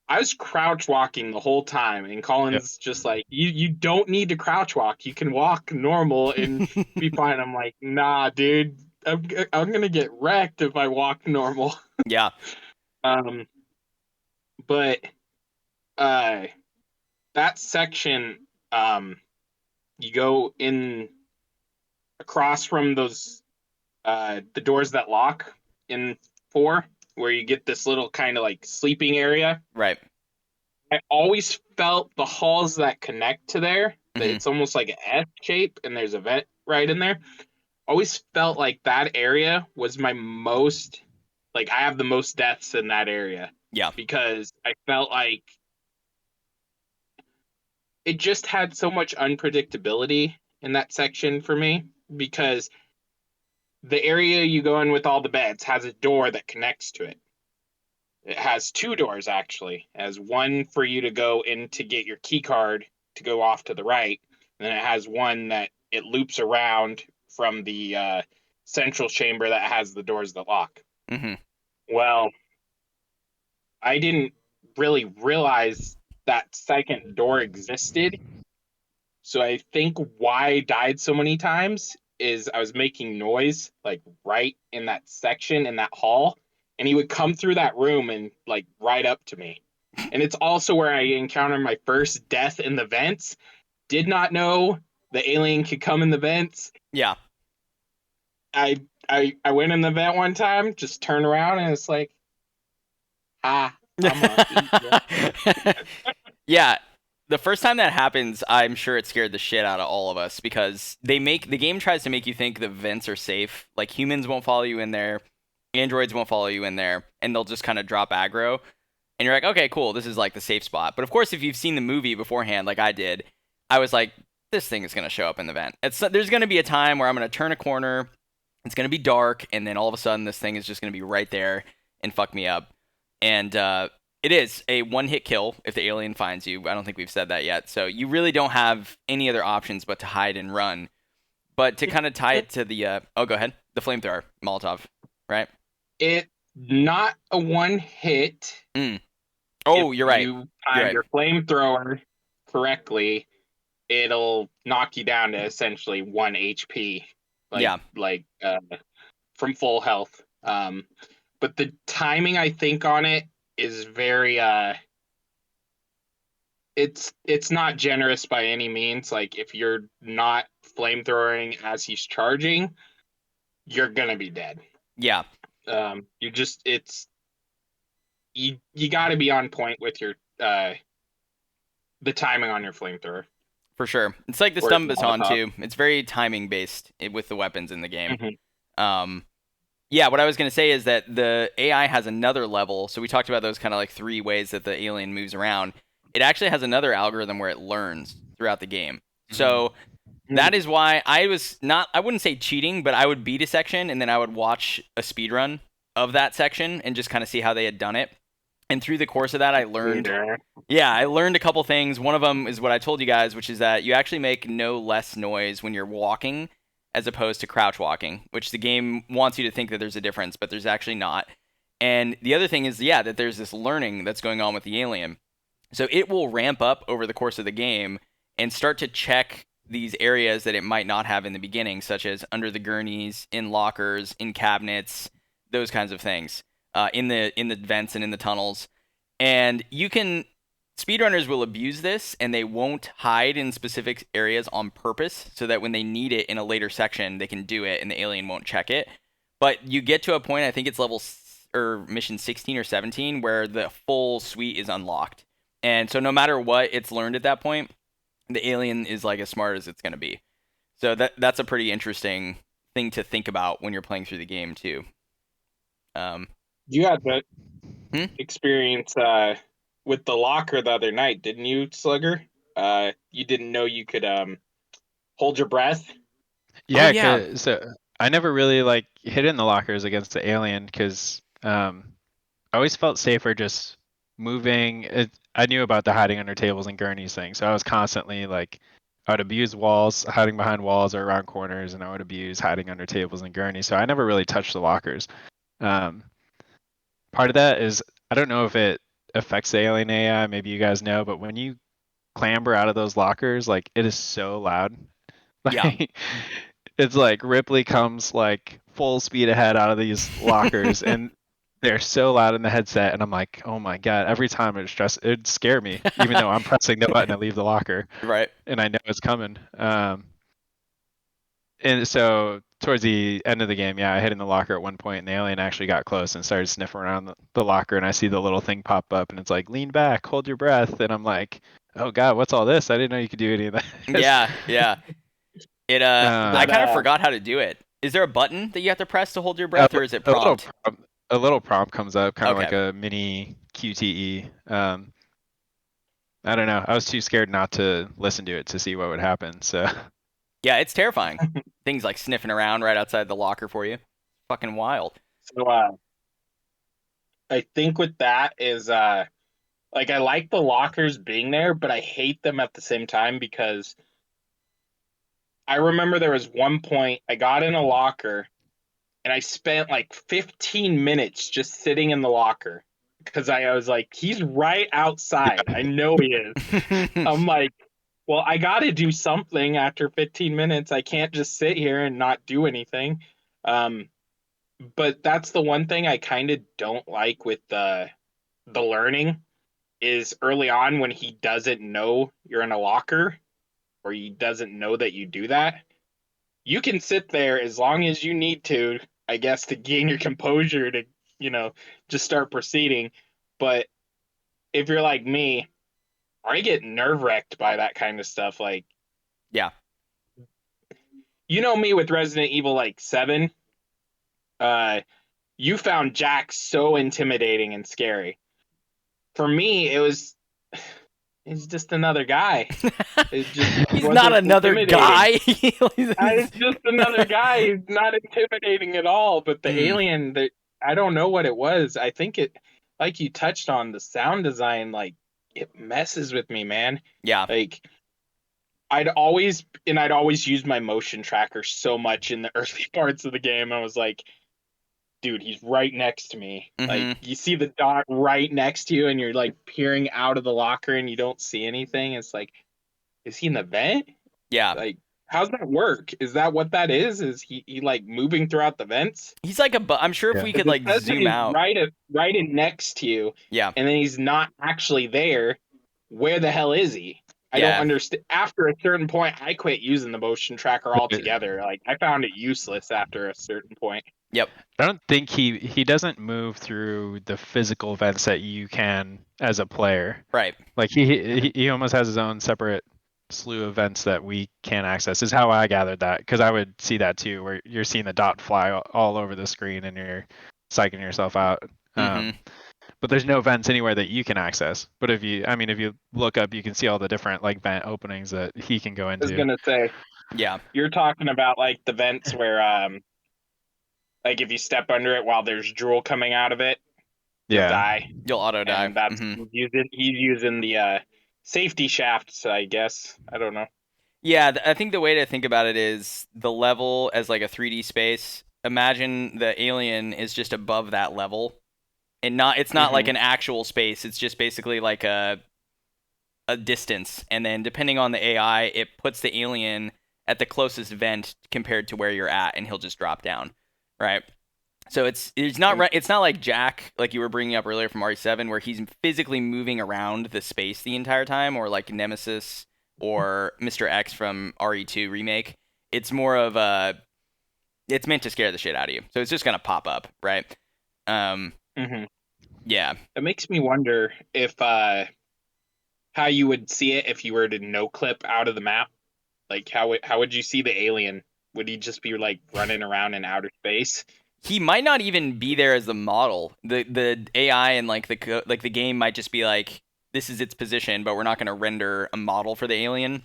I was crouch walking the whole time, and Colin's just like, you don't need to crouch walk. You can walk normal and be fine. I'm like, nah, dude, I'm gonna get wrecked if I walk normal. Yeah. But that section, you go in across from those the doors that lock in 4, where you get this little kind of like sleeping area. Right. I always felt the halls that connect to there, that Mhm. it's almost like an S shape and there's a vent right in there. Always felt like that area was my most, like I have the most deaths in that area. Yeah. Because I felt like it just had so much unpredictability in that section for me, because the area you go in with all the beds has a door that connects to it. It has 2 doors actually. It has one for you to go in to get your key card to go off to the right, and then it has one that it loops around from the central chamber that has the doors that lock. Mm-hmm. Well, I didn't really realize that second door existed. So I think why I died so many times is I was making noise like right in that section in that hall, and he would come through that room and like right up to me. And it's also where I encountered my first death in the vents. Did not know the alien could come in the vents. Yeah. I went in the vent one time, just turned around, and it's like, I'm gonna eat you. Yeah. The first time that happens, I'm sure it scared the shit out of all of us, because the game tries to make you think the vents are safe. Like, humans won't follow you in there, androids won't follow you in there, and they'll just kind of drop aggro. And you're like, okay, cool, this is like the safe spot. But of course, if you've seen the movie beforehand, like I did, I was like, this thing is going to show up in the vent. There's going to be a time where I'm going to turn a corner, it's going to be dark, and then all of a sudden this thing is just going to be right there and fuck me up. And it is a one-hit kill if the alien finds you. I don't think we've said that yet. So you really don't have any other options but to hide and run. But to kind of tie it to the oh, go ahead. The flamethrower, Molotov, right? It not a one hit. Oh, If you're right. you time your flamethrower correctly, it'll knock you down to essentially 1 HP. Like from full health. But the timing I think on it is very it's not generous by any means. Like if you're not flamethrowing as he's charging, you're gonna be dead. Yeah. You just you got to be on point with your the timing on your flamethrower. For sure. It's like the Or stun baton Molotov. too. It's very timing based with the weapons in the game. Mhm. Yeah, what I was going to say is that the AI has another level. So we talked about those kind of like 3 ways that the alien moves around. It actually has another algorithm where it learns throughout the game. So that is why I wouldn't say cheating, but I would beat a section and then I would watch a speed run of that section and just kind of see how they had done it. And through the course of that, I learned a couple things. One of them is what I told you guys, which is that you actually make no less noise when you're walking as opposed to crouch walking, which the game wants you to think that there's a difference, but there's actually not. And the other thing is, that there's this learning that's going on with the alien. So it will ramp up over the course of the game and start to check these areas that it might not have in the beginning, such as under the gurneys, in lockers, in cabinets, those kinds of things, in the vents and in the tunnels. And speedrunners will abuse this, and they won't hide in specific areas on purpose, so that when they need it in a later section, they can do it, and the alien won't check it. But you get to a point, I think it's or mission 16 or 17, where the full suite is unlocked. And so no matter what it's learned at that point, the alien is like as smart as it's going to be. So that's a pretty interesting thing to think about when you're playing through the game too. You had that experience with the locker the other night, didn't you, Slugger? You didn't know you could hold your breath. Yeah, yeah. so I never really like hid in the lockers against the alien because I always felt safer just moving. I knew about the hiding under tables and gurneys thing, so I was constantly like, I would abuse walls, hiding behind walls or around corners, and I would abuse hiding under tables and gurneys. So I never really touched the lockers. Part of that is I don't know if it affects the alien AI. Maybe you guys know, but when you clamber out of those lockers, like it is so loud. Yeah. Like, it's like Ripley comes like full speed ahead out of these lockers, and they're so loud in the headset, and I'm like, oh my god! Every time it'd scare me, even though I'm pressing the button to leave the locker, Right. and I know it's coming. And so towards the end of the game, yeah, I hid in the locker at one point, and the alien actually got close and started sniffing around the locker, and I see the little thing pop up, and it's like, lean back, hold your breath, and I'm like, oh god, what's all this? I didn't know you could do any of that. Yeah. It I kind of forgot how to do it. Is there a button that you have to press to hold your breath, or is it prompt? A little prompt comes up, kind of Okay. like a mini QTE. I don't know. I was too scared not to listen to it to see what would happen. So Yeah, it's terrifying. Things like sniffing around right outside the locker for you. Fucking wild. So I think with that is like I like the lockers being there, but I hate them at the same time because I remember there was one point I got in a locker and I spent like 15 minutes just sitting in the locker because I was like, he's right outside. I know he is. I'm like, well, I got to do something after 15 minutes. I can't just sit here and not do anything. But that's the one thing I kind of don't like with the learning is early on when he doesn't know you're in a locker or he doesn't know that you do that. You can sit there as long as you need to, I guess, to gain your composure to, just start proceeding. But if you're like me, I get nerve wracked by that kind of stuff. Like, Yeah. you know me with Resident Evil like 7. You found Jack so intimidating and scary. For me, he's just another guy. He's not another guy. He's just another guy. He's not intimidating at all. But the alien, I don't know what it was. I think it, like you touched on, the sound design, like it messes with me, man. Yeah. Like I'd always use my motion tracker so much in the early parts of the game. I was like, dude, he's right next to me. Like you see the dot right next to you and you're like peering out of the locker and you don't see anything. It's like, is he in the vent? Yeah. Like, how's that work? Is that what that is? Is he like moving throughout the vents? He's like I'm sure if we could like zoom out. Right in next to you. Yeah. And then he's not actually there. Where the hell is he? I don't understand. After a certain point, I quit using the motion tracker altogether. Like I found it useless after a certain point. Yep. I don't think he doesn't move through the physical vents that you can as a player. Right. Like he almost has his own separate slew of vents that we can't access. Is how I gathered that, because I would see that too, where you're seeing the dot fly all over the screen and you're psyching yourself out. Mm-hmm. But there's no vents anywhere that you can access. But if you look up, you can see all the different like vent openings that he can go I was into. gonna say, Yeah. you're talking about like the vents where like if you step under it while there's drool coming out of it, you'll die. You'll auto die. And that's Mm-hmm. he's using the safety shafts, I guess. I don't know. Yeah, I think the way to think about it is the level as like a 3D space. Imagine the alien is just above that level, and it's not like an actual space. It's just basically like a distance, and then depending on the AI, it puts the alien at the closest vent compared to where you're at, and he'll just drop down, right? So it's not like Jack, like you were bringing up earlier from RE7, where he's physically moving around the space the entire time, or like Nemesis or Mr. X from RE2 remake. It's more of it's meant to scare the shit out of you, so it's just gonna pop up, right? Yeah. It makes me wonder if how you would see it if you were to no clip out of the map. Like how would you see the alien? Would he just be like running around in outer space? He might not even be there as the model. The AI and like the game might just be like, this is its position, but we're not going to render a model for the alien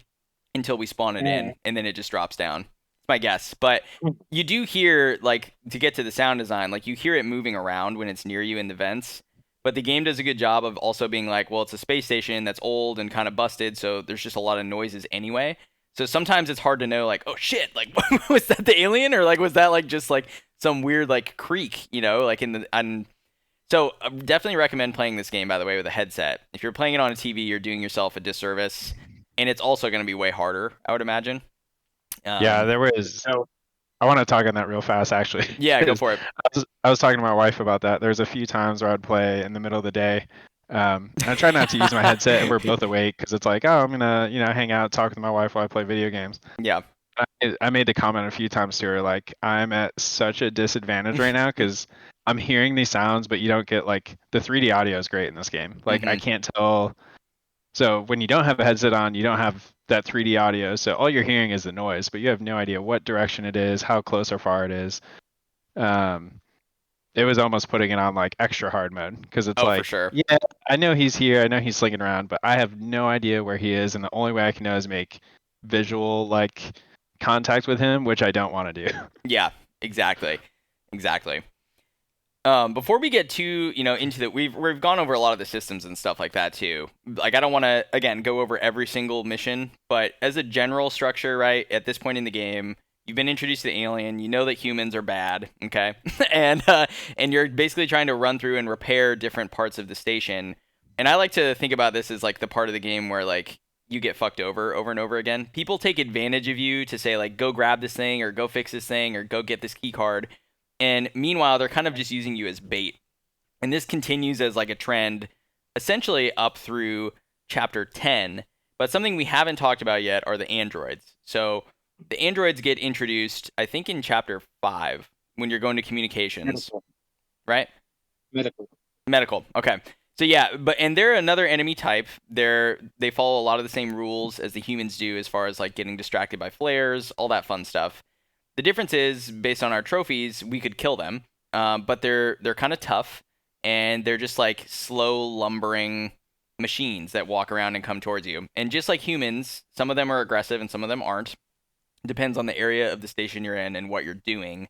until we spawn it in, and then it just drops down. It's my guess. But you do hear, like, to get to the sound design, like you hear it moving around when it's near you in the vents. But the game does a good job of also being like, well, it's a space station that's old and kind of busted, so there's just a lot of noises anyway. So sometimes it's hard to know, like, oh shit, like, was that the alien, or like was that like just like some weird like creak, like in the. So I definitely recommend playing this game, by the way, with a headset. If you're playing it on a TV, you're doing yourself a disservice, and it's also going to be way harder, I would imagine. Yeah, there was. I want to talk on that real fast, actually. Yeah, go for it. I was talking to my wife about that. There's a few times where I'd play in the middle of the day. And I try not to use my headset if we're both awake, because it's like, oh, I'm gonna hang out, talk with my wife while I play video games. Yeah. I made the comment a few times to her, like, I'm at such a disadvantage right now because I'm hearing these sounds, but you don't get like the 3D audio is great in this game. Like I can't tell. So when you don't have a headset on, you don't have that 3D audio. So all you're hearing is the noise, but you have no idea what direction it is, how close or far it is. It was almost putting it on like extra hard mode, because it's like, for sure. Yeah, I know he's here, I know he's slinging around, but I have no idea where he is, and the only way I can know is make visual like contact with him, which I don't want to do. Yeah, exactly. Before we get too, into the, we've gone over a lot of the systems and stuff like that too. Like, I don't want to, again, go over every single mission, but as a general structure, right, at this point in the game, you've been introduced to the alien, you know that humans are bad, okay? and you're basically trying to run through and repair different parts of the station. And I like to think about this as like the part of the game where like you get fucked over and over again. People take advantage of you to say like, go grab this thing, or go fix this thing, or go get this key card. And meanwhile, they're kind of just using you as bait. And this continues as like a trend essentially up through chapter 10. But something we haven't talked about yet are the androids. So the androids get introduced, I think, in chapter 5 when you're going to communications. Right? Medical. Okay. So yeah, and they're another enemy type. They follow a lot of the same rules as the humans do, as far as like getting distracted by flares, all that fun stuff. The difference is, based on our trophies, we could kill them, but they're kind of tough, and they're just like slow, lumbering machines that walk around and come towards you. And just like humans, some of them are aggressive and some of them aren't. It depends on the area of the station you're in and what you're doing.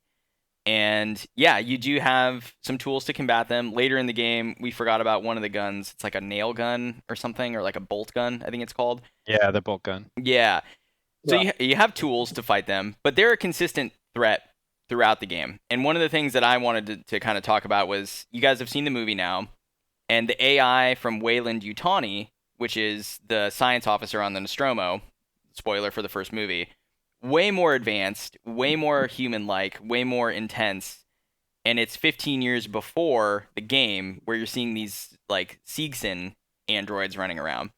And yeah, you do have some tools to combat them. Later in the game, we forgot about one of the guns. It's like a nail gun or something, or like a bolt gun, I think it's called. Yeah, the bolt gun. Yeah. So you have tools to fight them, but they're a consistent threat throughout the game. And one of the things that I wanted to kind of talk about was, you guys have seen the movie now, and the AI from Weyland-Yutani, which is the science officer on the Nostromo, spoiler for the first movie, way more advanced, way more human-like, way more intense, and it's 15 years before the game, where you're seeing these like Seegson androids running around.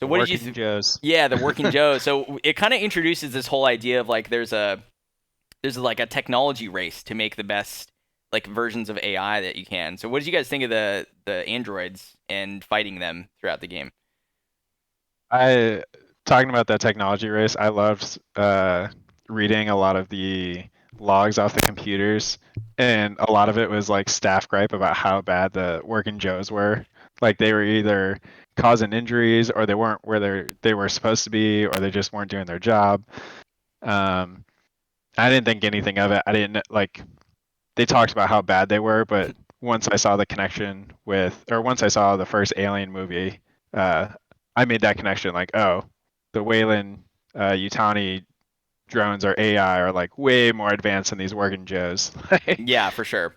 So The what did you? working Joes. Yeah, the working Joe. So it kind of introduces this whole idea of like there's like a technology race to make the best like versions of AI that you can. So what did you guys think of the androids and fighting them throughout the game? I talking about that technology race. I loved reading a lot of the logs off the computers, and a lot of it was like staff gripe about how bad the working Joes were. Like they were either causing injuries, or they weren't where they were supposed to be, or they just weren't doing their job. Um, I didn't think anything of it. I didn't like they talked about how bad they were, but once I saw the connection once I saw the first Alien movie, uh, I made that connection. Like, oh, the Wayland Yutani drones or AI are like way more advanced than these working Joes. Yeah, for sure.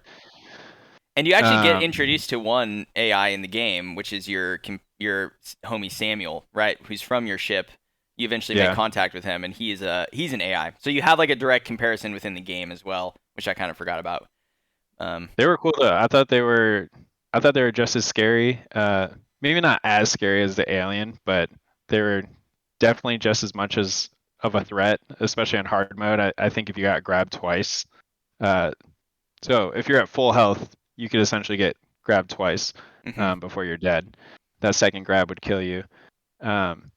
And you actually get um, introduced to one AI in the game, which is your homie Samuel, right? Who's from your ship. You eventually make yeah, contact with him, and he's an AI. So you have like a direct comparison within the game as well, which I kind of forgot about. they were cool though. I thought they were just as scary. Maybe not as scary as the Alien, but they were definitely just as much as of a threat, especially on hard mode. I think if you got grabbed twice, uh, so if you're at full health, you could essentially get grabbed twice hmm before you're dead. That second grab would kill you. Um,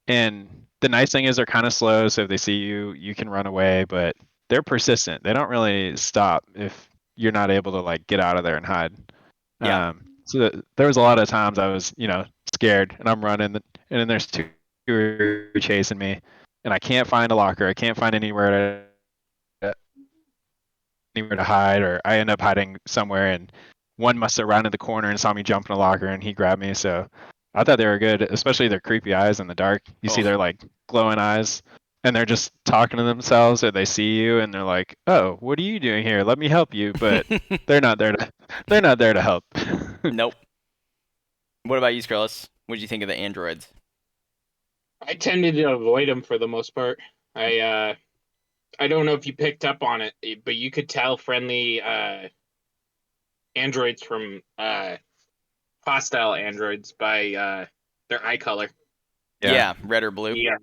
and the nice thing is they're kind of slow, so if they see you, you can run away, but they're persistent. They don't really stop if you're not able to like get out of there and hide. Yeah. There was a lot of times I was, scared and I'm running, and then there's two chasing me, and I can't find a locker. I can't find anywhere to hide, or I end up hiding somewhere, and one must have rounded the corner and saw me jump in a locker, and he grabbed me. So I thought they were good, especially their creepy eyes in the dark. You see Oh, their like glowing eyes, and they're just talking to themselves, or they see you, and they're like, "Oh, what are you doing here? Let me help you." But they're not there to they're not there to help. nope. What about you, Skrilus? What did you think of the androids? I tended to avoid them for the most part. I don't know if you picked up on it, but you could tell friendly androids from hostile androids by their eye color. Yeah. Yeah, red or blue. Yeah,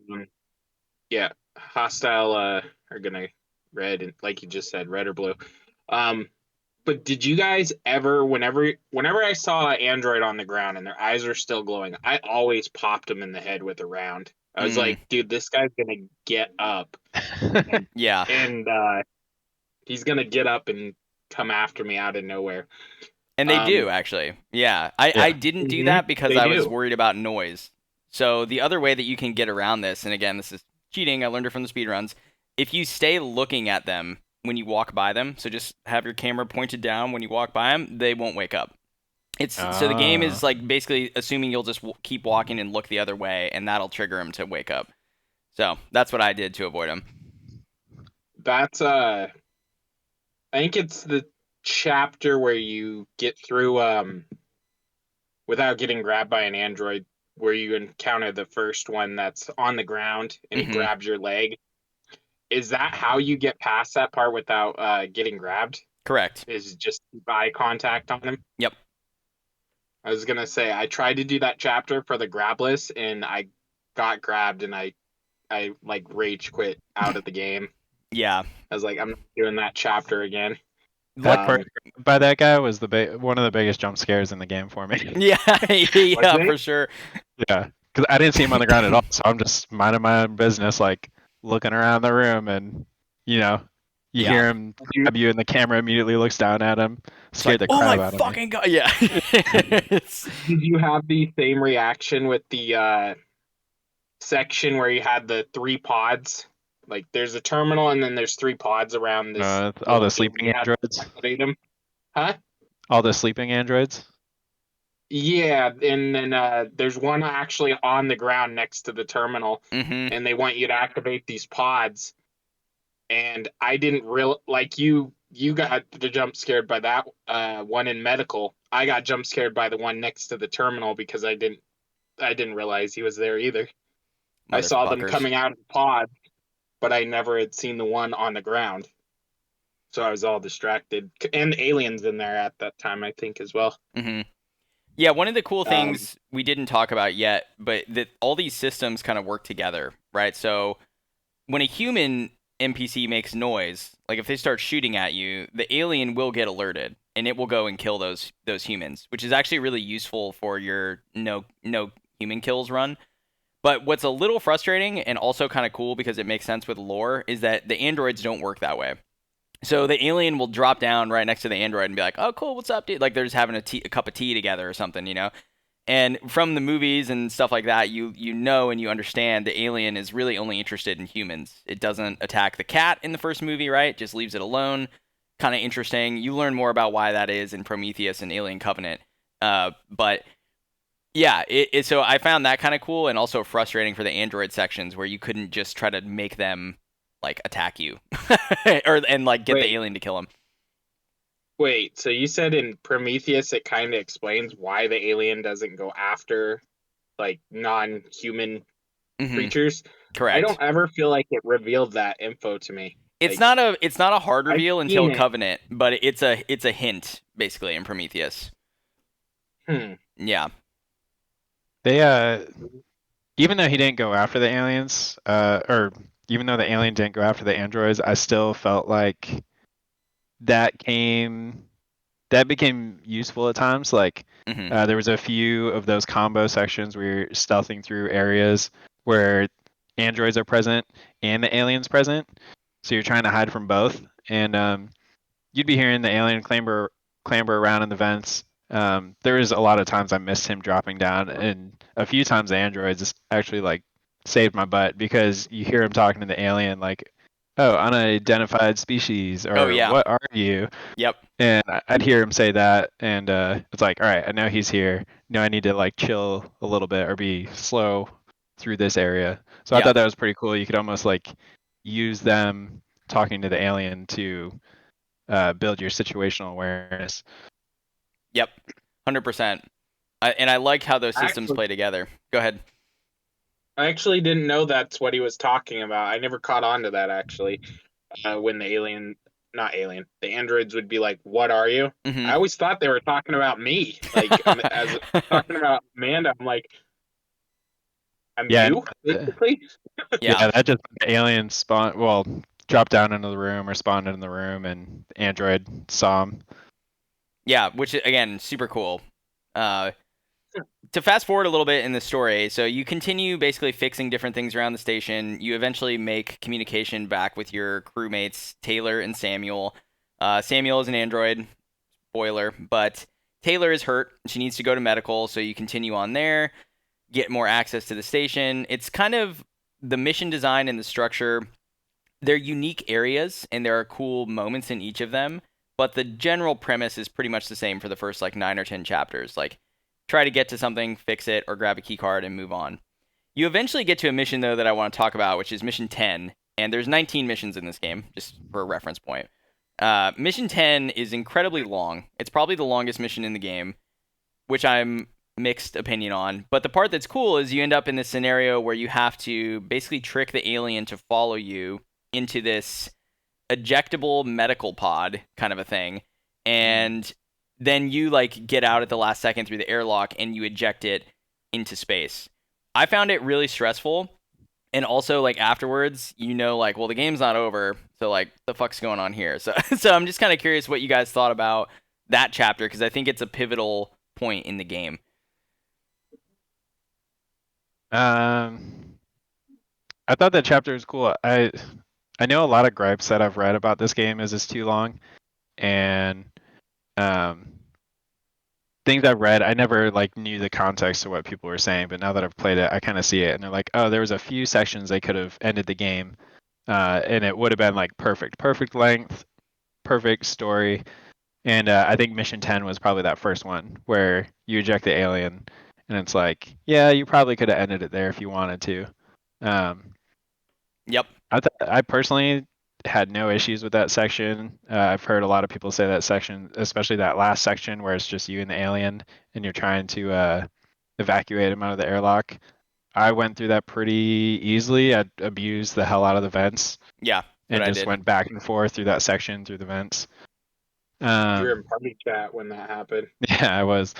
yeah, hostile are gonna red, and like you just said, red or blue. Um, but did you guys ever, whenever I saw an android on the ground and their eyes are still glowing, I always popped them in the head with a round. I was Mm, like, dude, this guy's gonna get up, and yeah. and he's gonna get up and come after me out of nowhere. And they do, Um, actually. Yeah. I Yeah. didn't do mhm, that because they I was do. worried about noise. So the other way that you can get around this, and again, this is cheating, I learned it from the speedruns. If you stay looking at them when you walk by them, so just have your camera pointed down when you walk by them, they won't wake up. It's so the game Ah. is like basically assuming you'll just keep walking and look the other way, and that'll trigger them to wake up. So that's what I did to avoid them. That's I think it's the chapter where you get through without getting grabbed by an android, where you encounter the first one that's on the ground and he hmm grabs your leg. Is that how you get past that part without getting grabbed? Correct. Is just eye contact on him? Yep. I was gonna say I tried to do that chapter for the grabless and I got grabbed and I like rage quit out of the game. Yeah. I was like, I'm not doing that chapter again. That Luck. part by that guy was one of the biggest jump scares in the game for me. Yeah. Was Yeah, it? for sure. Yeah, because I didn't see him on the ground at all, so I'm just minding my own business, like looking around the room, and you know, you Yeah. hear him Did you grab you, and the camera immediately looks down at him, It's like, scared the oh crap my out of me. fucking god. Yeah. It's- did you have the same reaction with the section where you had the three pods? Like there's a terminal and then there's three pods around this It's all little the thing. sleeping You had to androids, activate them, huh? all the sleeping androids. Yeah, and then there's one actually on the ground next to the terminal, mhm. and they want you to activate these pods. And I didn't real like you. You got the jump scared by that one in medical. I got jump scared by the one next to the terminal because I didn't realize he was there either. I saw them Motherfuckers. coming out of the pod, but I never had seen the one on the ground. So I was all distracted. And aliens in there at that time, I think, as well. Mhm. Yeah, one of the cool Um, things we didn't talk about yet, but that all these systems kind of work together, right? So when a human NPC makes noise, like if they start shooting at you, the alien will get alerted and it will go and kill those humans, which is actually really useful for your no human kills run. But what's a little frustrating and also kind of cool because it makes sense with lore is that the androids don't work that way. So the alien will drop down right next to the android and be like, "Oh, cool, what's up, dude?" Like they're just having a cup of tea together or something, you know. And from the movies and stuff like that, you know and you understand the alien is really only interested in humans. It doesn't attack the cat in the first movie, right? Just leaves it alone. Kind of interesting. You learn more about why that is in Prometheus and Alien Covenant. But yeah, so I found that kind of cool and also frustrating for the android sections where you couldn't just try to make them like attack you or and like get the wait, alien to kill him. wait. So you said in Prometheus it kind of explains why the alien doesn't go after like non-human Hmm. creatures. I Correct. don't ever feel like it revealed that info to me. It's Like not a hard I've reveal seen until it. Covenant, but it's a hint basically in Prometheus. Hmm. Yeah. They even though he didn't go after the aliens, or even though the alien didn't go after the androids, I still felt like that came that became useful at times. Like Hmm. there was a few of those combo sections where you're stealthing through areas where androids are present and the aliens present, so you're trying to hide from both, and you'd be hearing the alien clamber around in the vents. There was a lot of times I missed him dropping down, and a few times the androids actually like saved my butt because you hear him talking to the alien like, "Oh, unidentified species," Oh or yeah. "What are you?" Yep. And I'd hear him say that, and it's like, all right, I know he's here. Now I need to like chill a little bit or be slow through this area. So I Yeah. thought that was pretty cool. You could almost like use them talking to the alien to build your situational awareness. Yep. 100%. And I like how those systems Actually, play together. Go ahead. I actually didn't know that's what he was talking about. I never caught on to that actually. When the alien, not alien, the androids would be like, "What are you?" Hmm. I always thought they were talking about me. Like as talking about Amanda, I'm like, I'm Yeah, you, basically. Yeah. yeah, that just the alien spawn. Well, dropped down into the room or spawned in the room, and Android saw him. Yeah, which again, super cool. Uh, to fast forward a little bit in the story, so you continue basically fixing different things around the station. You eventually make communication back with your crewmates, Taylor and Samuel. Samuel is an android, spoiler, but Taylor is hurt. She needs to go to medical, so you continue on there, get more access to the station. It's kind of the mission design and the structure. They're unique areas, and there are cool moments in each of them, but the general premise is pretty much the same for the first like 9 or 10 chapters. Like, try to get to something, fix it, or grab a key card and move on. You eventually get to a mission though that I want to talk about, which is mission 10, and there's 19 missions in this game, just for a reference point. Mission 10 is incredibly long. It's probably the longest mission in the game, which I'm mixed opinion on. But the part that's cool is you end up in this scenario where you have to basically trick the alien to follow you into this ejectable medical pod kind of a thing, Mm. and then you like get out at the last second through the airlock and you eject it into space. I found it really stressful, and also like afterwards, like, well, the game's not over, so like the fuck's going on here? So so I'm just kind of curious what you guys thought about that chapter because I think it's a pivotal point in the game. Um, I thought that chapter was cool. I know a lot of gripes that I've read about this game is it's too long, and um, things I've read, I never like knew the context of what people were saying, but now that I've played it, I kind of see it, and they're like, oh, there was a few sections they could have ended the game, and it would have been like perfect length, perfect story, and I think Mission 10 was probably that first one where you eject the alien, and it's like, yeah, you probably could have ended it there if you wanted to. Um, Yep. I personally had no issues with that section. I've heard a lot of people say that section, especially that last section where it's just you and the alien and you're trying to evacuate him out of the airlock. I went through that pretty easily. I abused the hell out of the vents Yeah, what and I just did. went back and forth through that section through the vents. You were Um, in party chat when that happened. yeah, I was.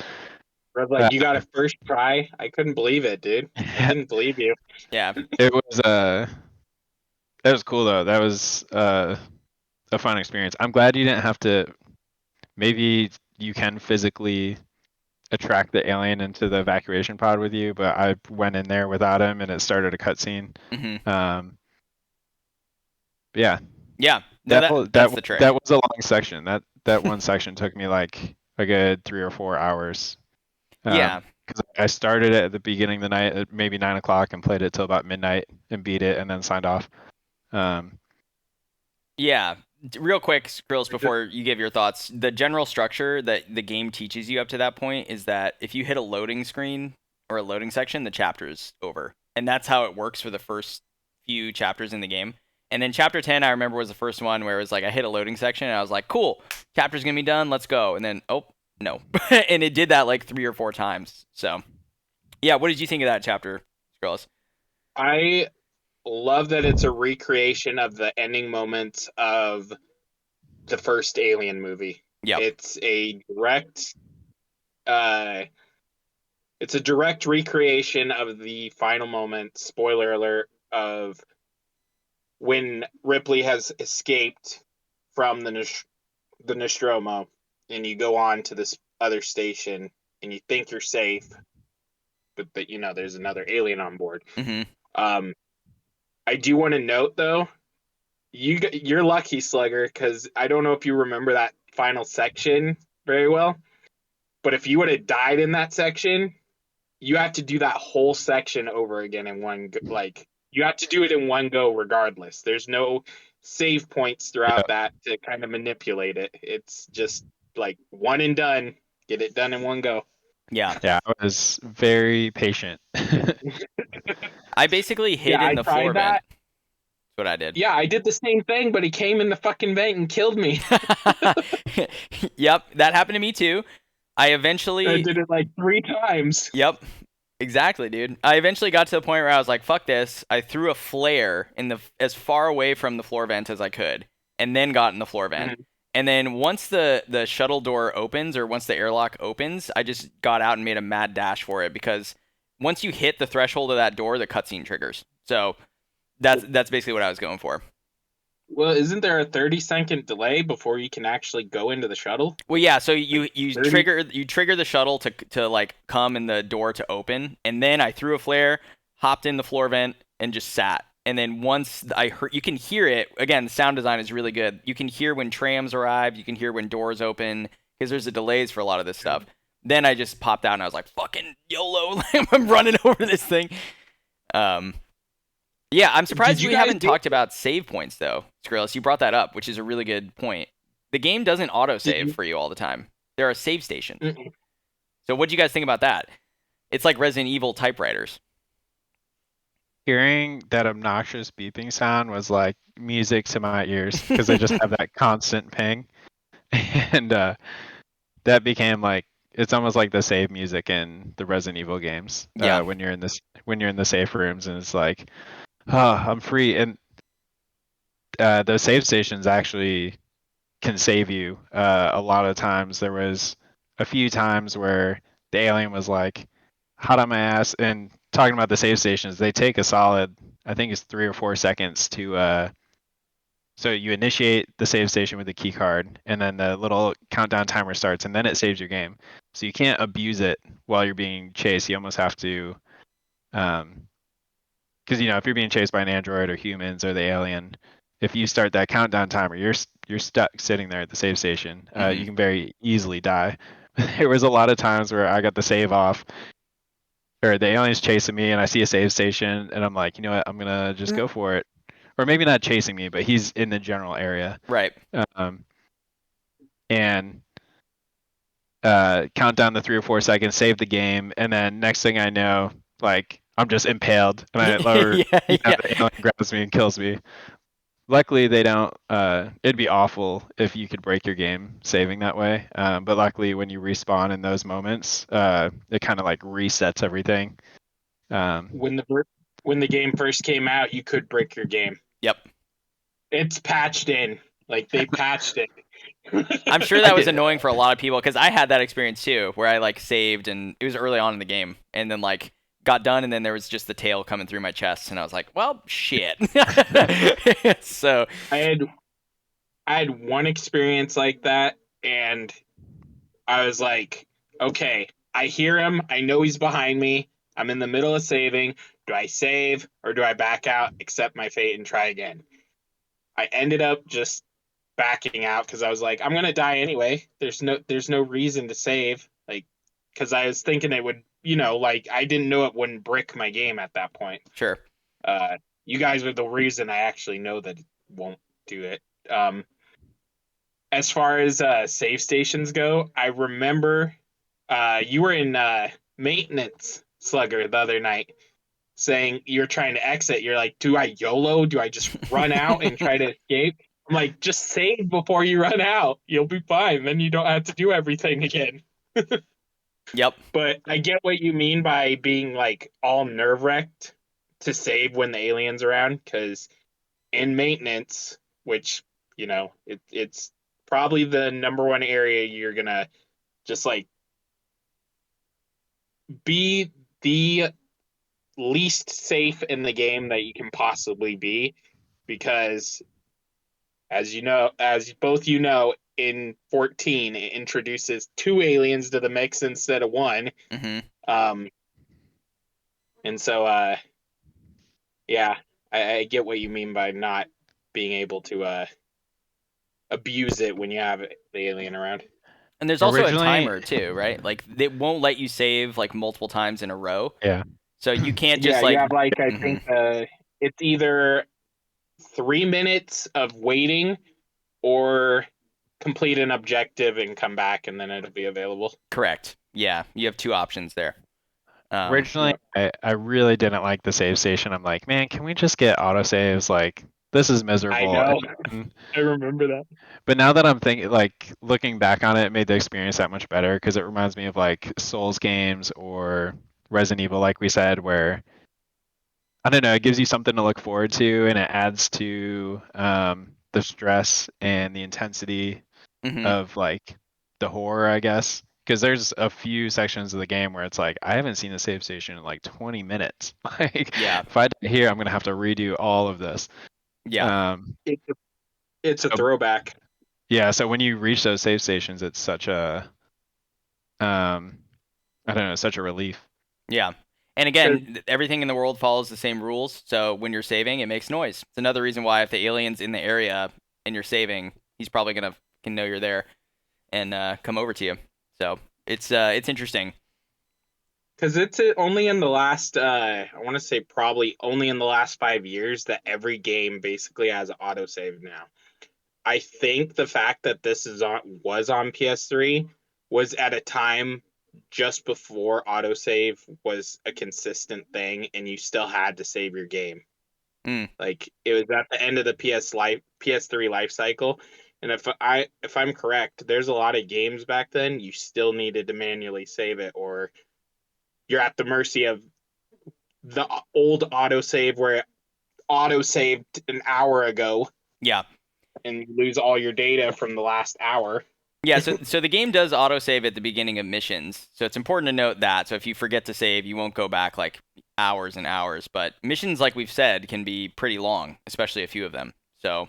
I was like, you got a first try? I couldn't believe it, dude. I didn't believe you. Yeah. It was that was cool though. That was a fun experience. I'm glad you didn't have to. Maybe you can physically attract the alien into the evacuation pod with you, but I went in there without him, and it started a cutscene. Mm-hmm. Yeah, Yeah. No, that's the trick. that was a long section. That one section took me like a good 3 or 4 hours. Yeah. Because I started it at the beginning of the night at maybe 9 o'clock and played it till about midnight and beat it and then signed off. Yeah. Real quick, Skrills, before you give your thoughts, the general structure that the game teaches you up to that point is that if you hit a loading screen or a loading section, the chapter is over. And that's how it works for the first few chapters in the game. And then chapter 10, I remember, was the first one where it was like I hit a loading section and I was like, cool, chapter's going to be done, let's go. And then, oh, no. And it did that like 3 or 4 times. So, yeah, what did you think of that chapter, Skrills? I love that it's a recreation of the ending moments of the first Alien movie. Yep. It's a direct recreation of the final moment, spoiler alert, of when Ripley has escaped from the Nostromo, and you go on to this other station, and you think you're safe, but you know there's another alien on board. Mm-hmm. I do want to note though, you're lucky, Slugger, because I don't know if you remember that final section very well, but if you would have died in that section, you have to do that whole section over again in one like you have to do it in one go regardless. There's no save points throughout that to kind of manipulate it. It's just like one and done. Get it done in one go. Yeah. Yeah, I was very patient. I basically hid Yeah, in I the tried floor that. vent. That's what I did. Yeah, I did the same thing, but he came in the fucking vent and killed me. Yep, that happened to me too. I I eventually, did it like 3 times. yep, exactly, dude. I eventually got to the point where I was like, "Fuck this!" I threw a flare in the as far away from the floor vent as I could, and then got in the floor vent. Mhm. And then once the shuttle door opens, or once the airlock opens, I just got out and made a mad dash for it, because once you hit the threshold of that door, the cutscene triggers. So that's basically what I was going for. Well, isn't there a 30-second delay before you can actually go into the shuttle? Well, yeah. So you 30? trigger the shuttle to like come and the door to open, and then I threw a flare, hopped in the floor vent, and just sat. And then once I heard, you can hear it again. The sound design is really good. You can hear when trams arrive. You can hear when doors open, because there's a delays for a lot of this stuff. Then I just popped out and I was like, "Fucking YOLO!" I'm running over this thing. Yeah, I'm surprised Did you we guys haven't talked about save points though, Skrillis. You brought that up, which is a really good point. The game doesn't autosave for you all the time. There are save stations. Mm-mm. So what do you guys think about that? It's like Resident Evil typewriters. Hearing that obnoxious beeping sound was like music to my ears because they just have that constant ping, and that became like it's almost like the save music in the Resident Evil games. Yeah. When you're in the safe rooms and it's like, oh, I'm free, and the save stations actually can save you. A lot of times there was a few times where the alien was like hot on my ass, and talking about the save stations, they take a solid, I think it's 3 or 4 seconds to so you initiate the save station with the key card, and then the little countdown timer starts, and then it saves your game. So you can't abuse it while you're being chased. You almost have to, because if you're being chased by an android or humans or the alien, if you start that countdown timer, you're stuck sitting there at the save station. You can very easily die. There was a lot of times where I got the save off, or the alien's chasing me, and I see a save station, and I'm like, you know what, I'm gonna just go for it. Or maybe not chasing me, but he's in the general area. Right. And count down the 3 or 4 seconds, save the game, and then next thing I know, like I'm just impaled, and the alien grabs me and kills me. Luckily, they don't. It'd be awful if you could break your game saving that way. But luckily, when you respawn in those moments, it kind of like resets everything. When the game first came out, you could break your game. Yep. It's patched in. Like they patched it. I'm sure I that was did. annoying for a lot of people because I had that experience too, where I like saved and it was early on in the game, and then like got done, and then there was just the tail coming through my chest, and I was like, well, shit. So I had I had one experience like that, and I was like, okay, I hear him. I know he's behind me. I'm in the middle of saving. Do I save or do I back out, accept my fate, and try again? I ended up just backing out because I was like, I'm gonna die anyway. There's no reason to save. Like, because I was thinking it would, like I didn't know it wouldn't brick my game at that point. sure. Uh, you guys are the reason I actually know that it won't do it. Um, as far as save stations go, I remember you were in maintenance, Slugger, the other night, saying you're trying to exit. You're like, do I YOLO? Do I just run out and try to escape? I'm like, just save before you run out. You'll be fine. Then you don't have to do everything again. Yep. But I get what you mean by being like all nerve wracked to save when the alien's around, because in maintenance, which it's probably the number one area you're gonna just like be the least safe in the game that you can possibly be, because as both in 14 it introduces two aliens to the mix instead of one. Hmm. um and so yeah, I get what you mean by not being able to abuse it when you have the alien around. And there's also a Originally, timer too, right? Like it won't let you save like multiple times in a row, yeah. so you can't Yeah, just you like. have like, I Mhm. think it's either 3 minutes of waiting or complete an objective and come back, and then it'll be available. Correct. Yeah, you have two options there. Originally, Yep. I really didn't like the save station. I'm like, man, can we just get autosaves? Like, this is I miserable. know. I remember that. But now that I'm thinking, like, looking back on it, it made the experience that much better because it reminds me of like Souls games or Resident Evil, like we said, where I don't know, it gives you something to look forward to and it adds to the stress and the intensity Hmm. of like the horror, I guess. Because there's a few sections of the game where it's like, I haven't seen the save station in like 20 minutes. Like, Yeah. if I die here, I'm gonna have to redo all of this. Yeah. Um, It's it's a so throwback. yeah, so when you reach those save stations, it's such a um, I don't know, such a relief. Yeah. And again, 'Cause- everything in the world follows the same rules. So when you're saving, it makes noise. It's another reason why if the alien's in the area and you're saving, he's probably gonna can know you're there and come over to you. So it's interesting. Because it's only in the last, I want to say probably only in the last 5 years that every game basically has an autosave now. I think the fact that this was on PS3 was at a time just before autosave was a consistent thing, and you still had to save your game. Mm. Like it was at the end of the PS3 life cycle. And if I'm correct, there's a lot of games back then you still needed to manually save it, or you're at the mercy of the old autosave where it auto saved an hour ago Yeah. and you lose all your data from the last hour. Yeah, so the game does autosave at the beginning of missions. So it's important to note that. So if you forget to save, you won't go back like hours and hours, but missions like we've said can be pretty long, especially a few of them. So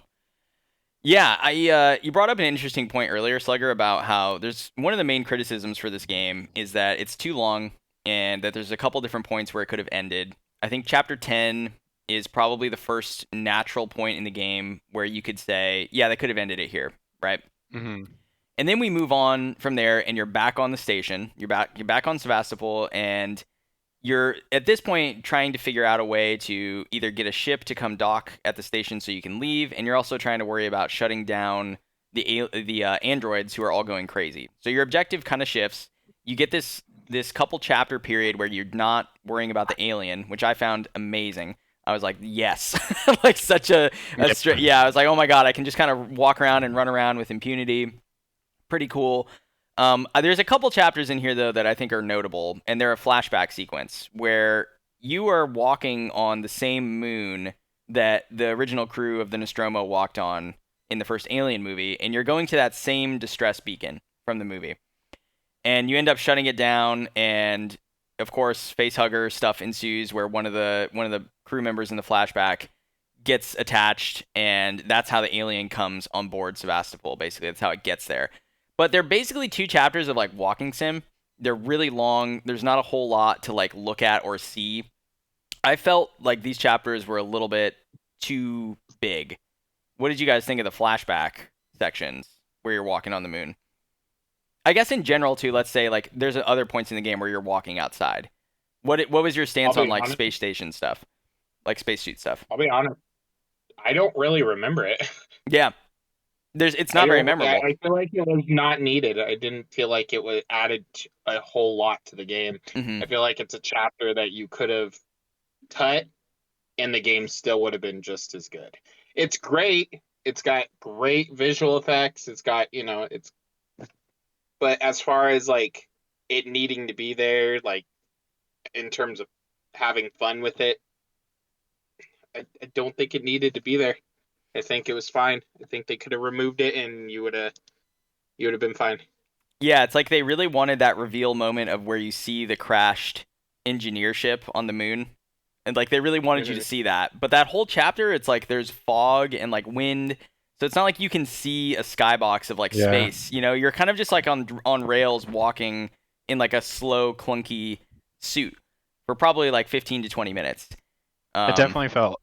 yeah, I you brought up an interesting point earlier, Slugger, about how there's one of the main criticisms for this game is that it's too long and that there's a couple different points where it could have ended. I think chapter 10 is probably the first natural point in the game where you could say, yeah, they could have ended it here, right? Hmm. And then we move on from there, and you're back on the station. You're back on Sevastopol, and you're at this point trying to figure out a way to either get a ship to come dock at the station so you can leave, and you're also trying to worry about shutting down the androids who are all going crazy. So your objective kind of shifts. You get this couple chapter period where you're not worrying about the alien, which I found amazing. I was like, yes, like such yeah. I was like, oh my god, I can just kind of walk around and run around with impunity. Pretty cool. There's a couple chapters in here though that I think are notable, and they're a flashback sequence where you are walking on the same moon that the original crew of the Nostromo walked on in the first Alien movie, and you're going to that same distress beacon from the movie, and you end up shutting it down, and of course, facehugger stuff ensues where one of the crew members in the flashback gets attached, and that's how the alien comes on board Sevastopol. Basically, that's how it gets there. But they're basically 2 chapters of like walking sim. They're really long. There's not a whole lot to like look at or see. I felt like these chapters were a little bit too big. What did you guys think of the flashback sections where you're walking on the moon? I guess in general too. Let's say like there's other points in the game where you're walking outside. What was your stance I'll on be like honest. space station stuff, like spacesuit stuff? I'll be honest. I don't really remember it. Yeah, it's not very memorable. I feel like it was not needed. I didn't feel like it was added a whole lot to the game. Mm-hmm. I feel like it's a chapter that you could have cut, and the game still would have been just as good. It's great. It's got great visual effects. It's got, but as far as like it needing to be there, like in terms of having fun with it, I don't think it needed to be there. I think it was fine. I think they could have removed it, and you would have been fine. Yeah, it's like they really wanted that reveal moment of where you see the crashed engineer ship on the moon. And like they really wanted you to see that. But that whole chapter, it's like there's fog and like wind. So it's not like you can see a skybox of like space. You know, you're kind of just like on rails walking in like a slow, clunky suit for probably like 15 to 20 minutes. It definitely felt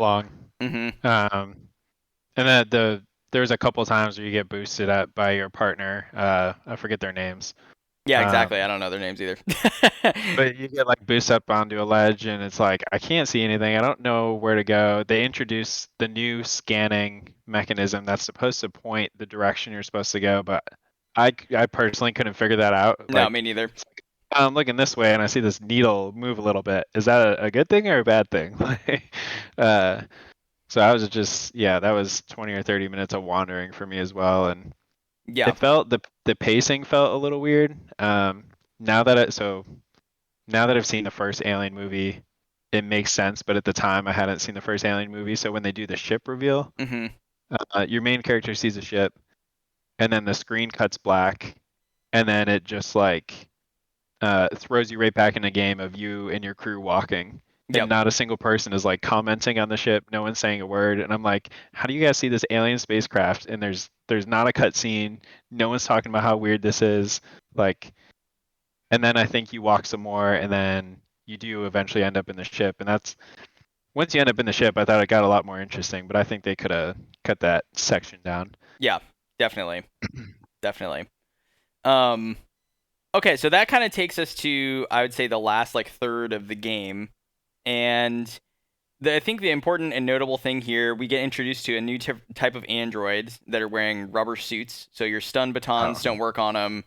long. Mm-hmm. And then there's a couple times where you get boosted up by your partner. I forget their names. Yeah, exactly. I don't know their names either. But you get like boost up onto a ledge, and it's like I can't see anything. I don't know where to go. They introduce the new scanning mechanism that's supposed to point the direction you're supposed to go, but I personally couldn't figure that out. No, Like, me neither. I'm looking this way and I see this needle move a little bit. Is that a good thing or a bad thing? So I was just, that was 20 or 30 minutes of wandering for me as well, and Yeah. it felt the pacing felt a little weird. Now that I've seen the first Alien movie, it makes sense. But at the time, I hadn't seen the first Alien movie, so when they do the ship reveal, Mm-hmm. Your main character sees a ship, and then the screen cuts black, and then it just like throws you right back in a game of you and your crew walking. Yep. And not a single person is like commenting on the ship. No one's saying a word. And I'm like, how do you guys see this alien spacecraft? And there's not a cutscene. No one's talking about how weird this is. Like, and then I think you walk some more, and then you do eventually end up in the ship. And that's once you end up in the ship, I thought it got a lot more interesting. But I think they could have cut that section down. Yeah, definitely, definitely. Okay, so that kind of takes us to, I would say, the last like third of the game, and I think the important and notable thing here, we get introduced to a new type of androids that are wearing rubber suits. So your stun batons don't work on them.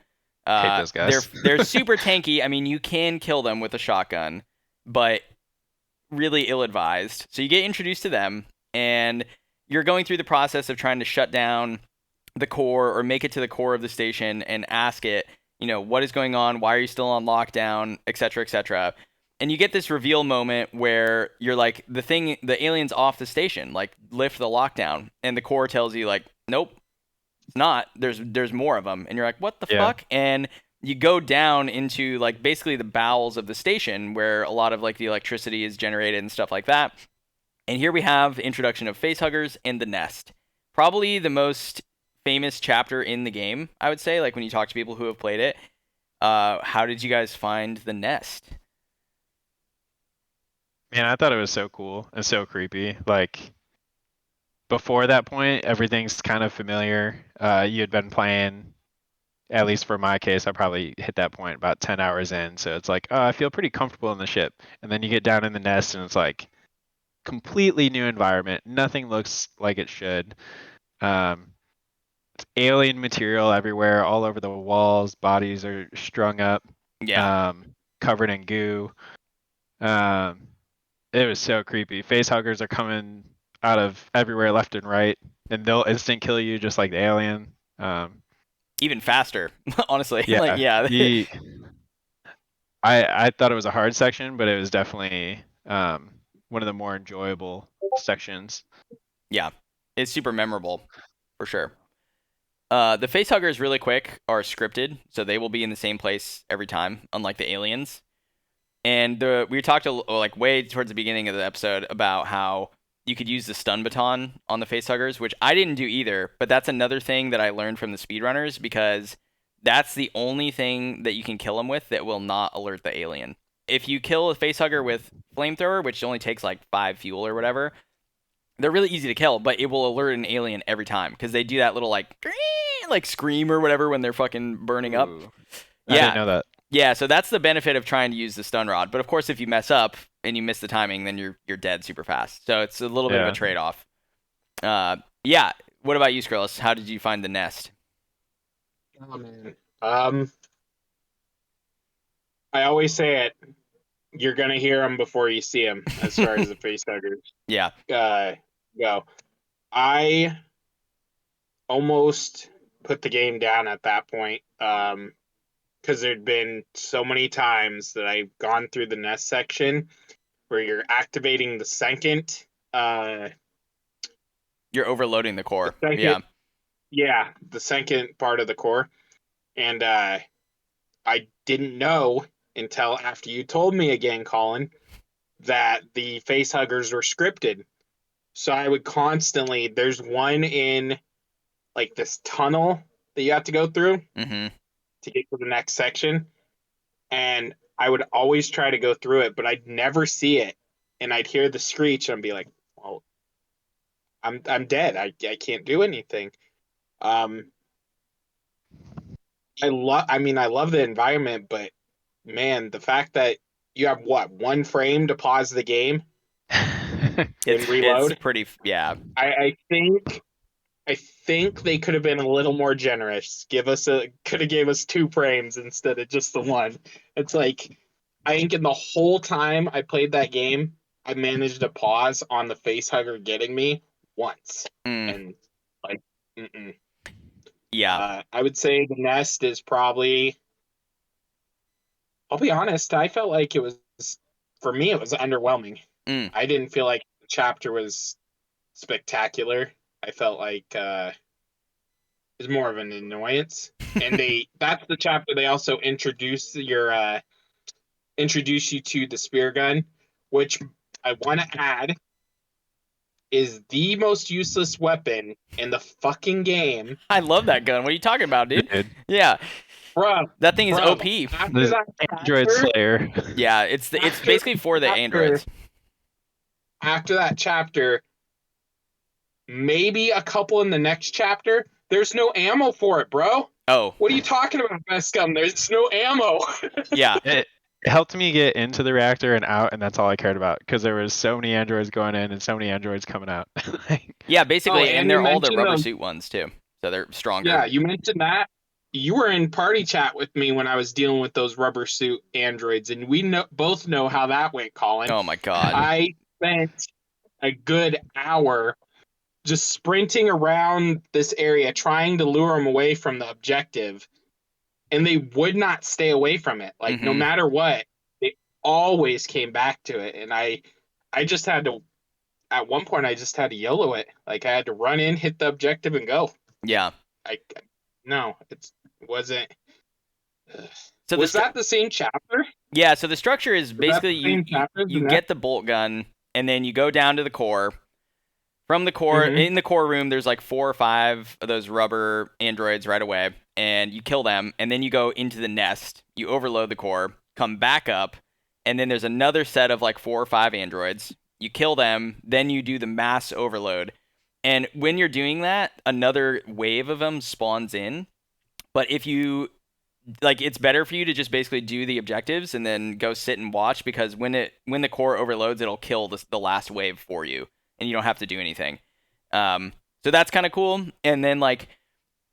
Hate those guys. They're super tanky. I mean, you can kill them with a shotgun, but really ill-advised. So you get introduced to them, and you're going through the process of trying to shut down the core or make it to the core of the station and ask it, what is going on? Why are you still on lockdown? Et cetera, et cetera. And you get this reveal moment where you're like, the alien's off the station, like lift the lockdown. And the core tells you like, nope, it's not. There's more of them. And you're like, what the fuck? And you go down into like basically the bowels of the station where a lot of like the electricity is generated and stuff like that. And here we have the introduction of facehuggers and the nest. Probably the most famous chapter in the game, I would say, like when you talk to people who have played it. How did you guys find the nest? Man, I thought it was so cool and so creepy. Like before that point, everything's kind of familiar. You had been playing, at least for my case, I probably hit that point about 10 hours in. So it's like, oh, I feel pretty comfortable in the ship. And then you get down in the nest and it's like completely new environment. Nothing looks like it should. It's alien material everywhere, all over the walls. Bodies are strung up, covered in goo. It was so creepy. Facehuggers are coming out of everywhere, left and right, and they'll instant kill you just like the alien. Even faster, honestly. Yeah, like, I thought it was a hard section, but it was definitely one of the more enjoyable sections. Yeah, It's super memorable, for sure. The facehuggers, really quick, are scripted, so they will be in the same place every time, unlike the aliens. And we talked like way towards the beginning of the episode about how you could use the stun baton on the facehuggers, which I didn't do either, but that's another thing that I learned from the speedrunners, because that's the only thing that you can kill them with that will not alert the alien. If you kill a facehugger with flamethrower, which only takes like 5 fuel or whatever, they're really easy to kill, but it will alert an alien every time because they do that little like scream or whatever when they're fucking burning up. Ooh. Yeah. I didn't know that. Yeah, so that's the benefit of trying to use the stun rod. But of course, if you mess up and you miss the timing, then you're dead super fast. So it's a little bit of a trade-off. Yeah. What about you, Skrilus? How did you find the nest? Oh man. I always say it. You're gonna hear them before you see them, as far as the facehuggers Yeah. go. I almost put the game down at that point, because there'd been so many times that I've gone through the nest section where you're activating the second. You're overloading the core. Yeah, the second part of the core, and I didn't know until after you told me again, Colin, that the facehuggers were scripted. So I would constantly, there's one in like this tunnel that you have to go through Mm-hmm. to get to the next section. And I would always try to go through it, but I'd never see it. And I'd hear the screech and I'd be like, well, I'm dead. I can't do anything. I love the environment, but man, the fact that you have one frame to pause the game and reload. It's pretty, yeah. I think they could have been a little more generous. Could have gave us 2 frames instead of just the one. It's like, I think in the whole time I played that game, I managed to pause on the facehugger getting me once. And like, yeah. I would say the nest is probably, I'll be honest, I felt like it was, for me, it was underwhelming. I didn't feel like the chapter was spectacular. I felt like it was more of an annoyance. And that's the chapter they also introduce you to the spear gun, which I want to add is the most useless weapon in the fucking game. I love that gun. What are you talking about, dude? Yeah. Bruh, that thing is OP. The Android Slayer. Yeah, it's basically for the androids. After that chapter, maybe a couple in the next chapter, there's no ammo for it, bro. Oh. What are you talking about, Vescum? There's no ammo. Yeah. It helped me get into the reactor and out, and that's all I cared about, because there was so many androids going in and so many androids coming out. Yeah, basically, and they're all the rubber them. suit ones, too. So they're stronger. Yeah, you mentioned that. You were in party chat with me when I was dealing with those rubber suit androids, and we both know how that went, Colin. Oh, my God. I spent a good hour just sprinting around this area trying to lure them away from the objective, and they would not stay away from it. Like, no matter what, they always came back to it, and I just had to, at one point, I just had to YOLO it. Like, I had to run in, hit the objective, and go. Yeah. No, it wasn't. So was that the same chapter? Yeah, so the structure is basically you get the bolt gun, and then you go down to the core. From the core, in the core room, there's like 4 or 5 of those rubber androids right away, and you kill them, and then you go into the nest. You overload the core, come back up, and then there's another set of like 4 or 5 androids. You kill them, then you do the mass overload. And when you're doing that, another wave of them spawns in. But if you, like, it's better for you to just basically do the objectives and then go sit and watch, because when the core overloads, it'll kill the last wave for you, and you don't have to do anything. So that's kind of cool. And then, like,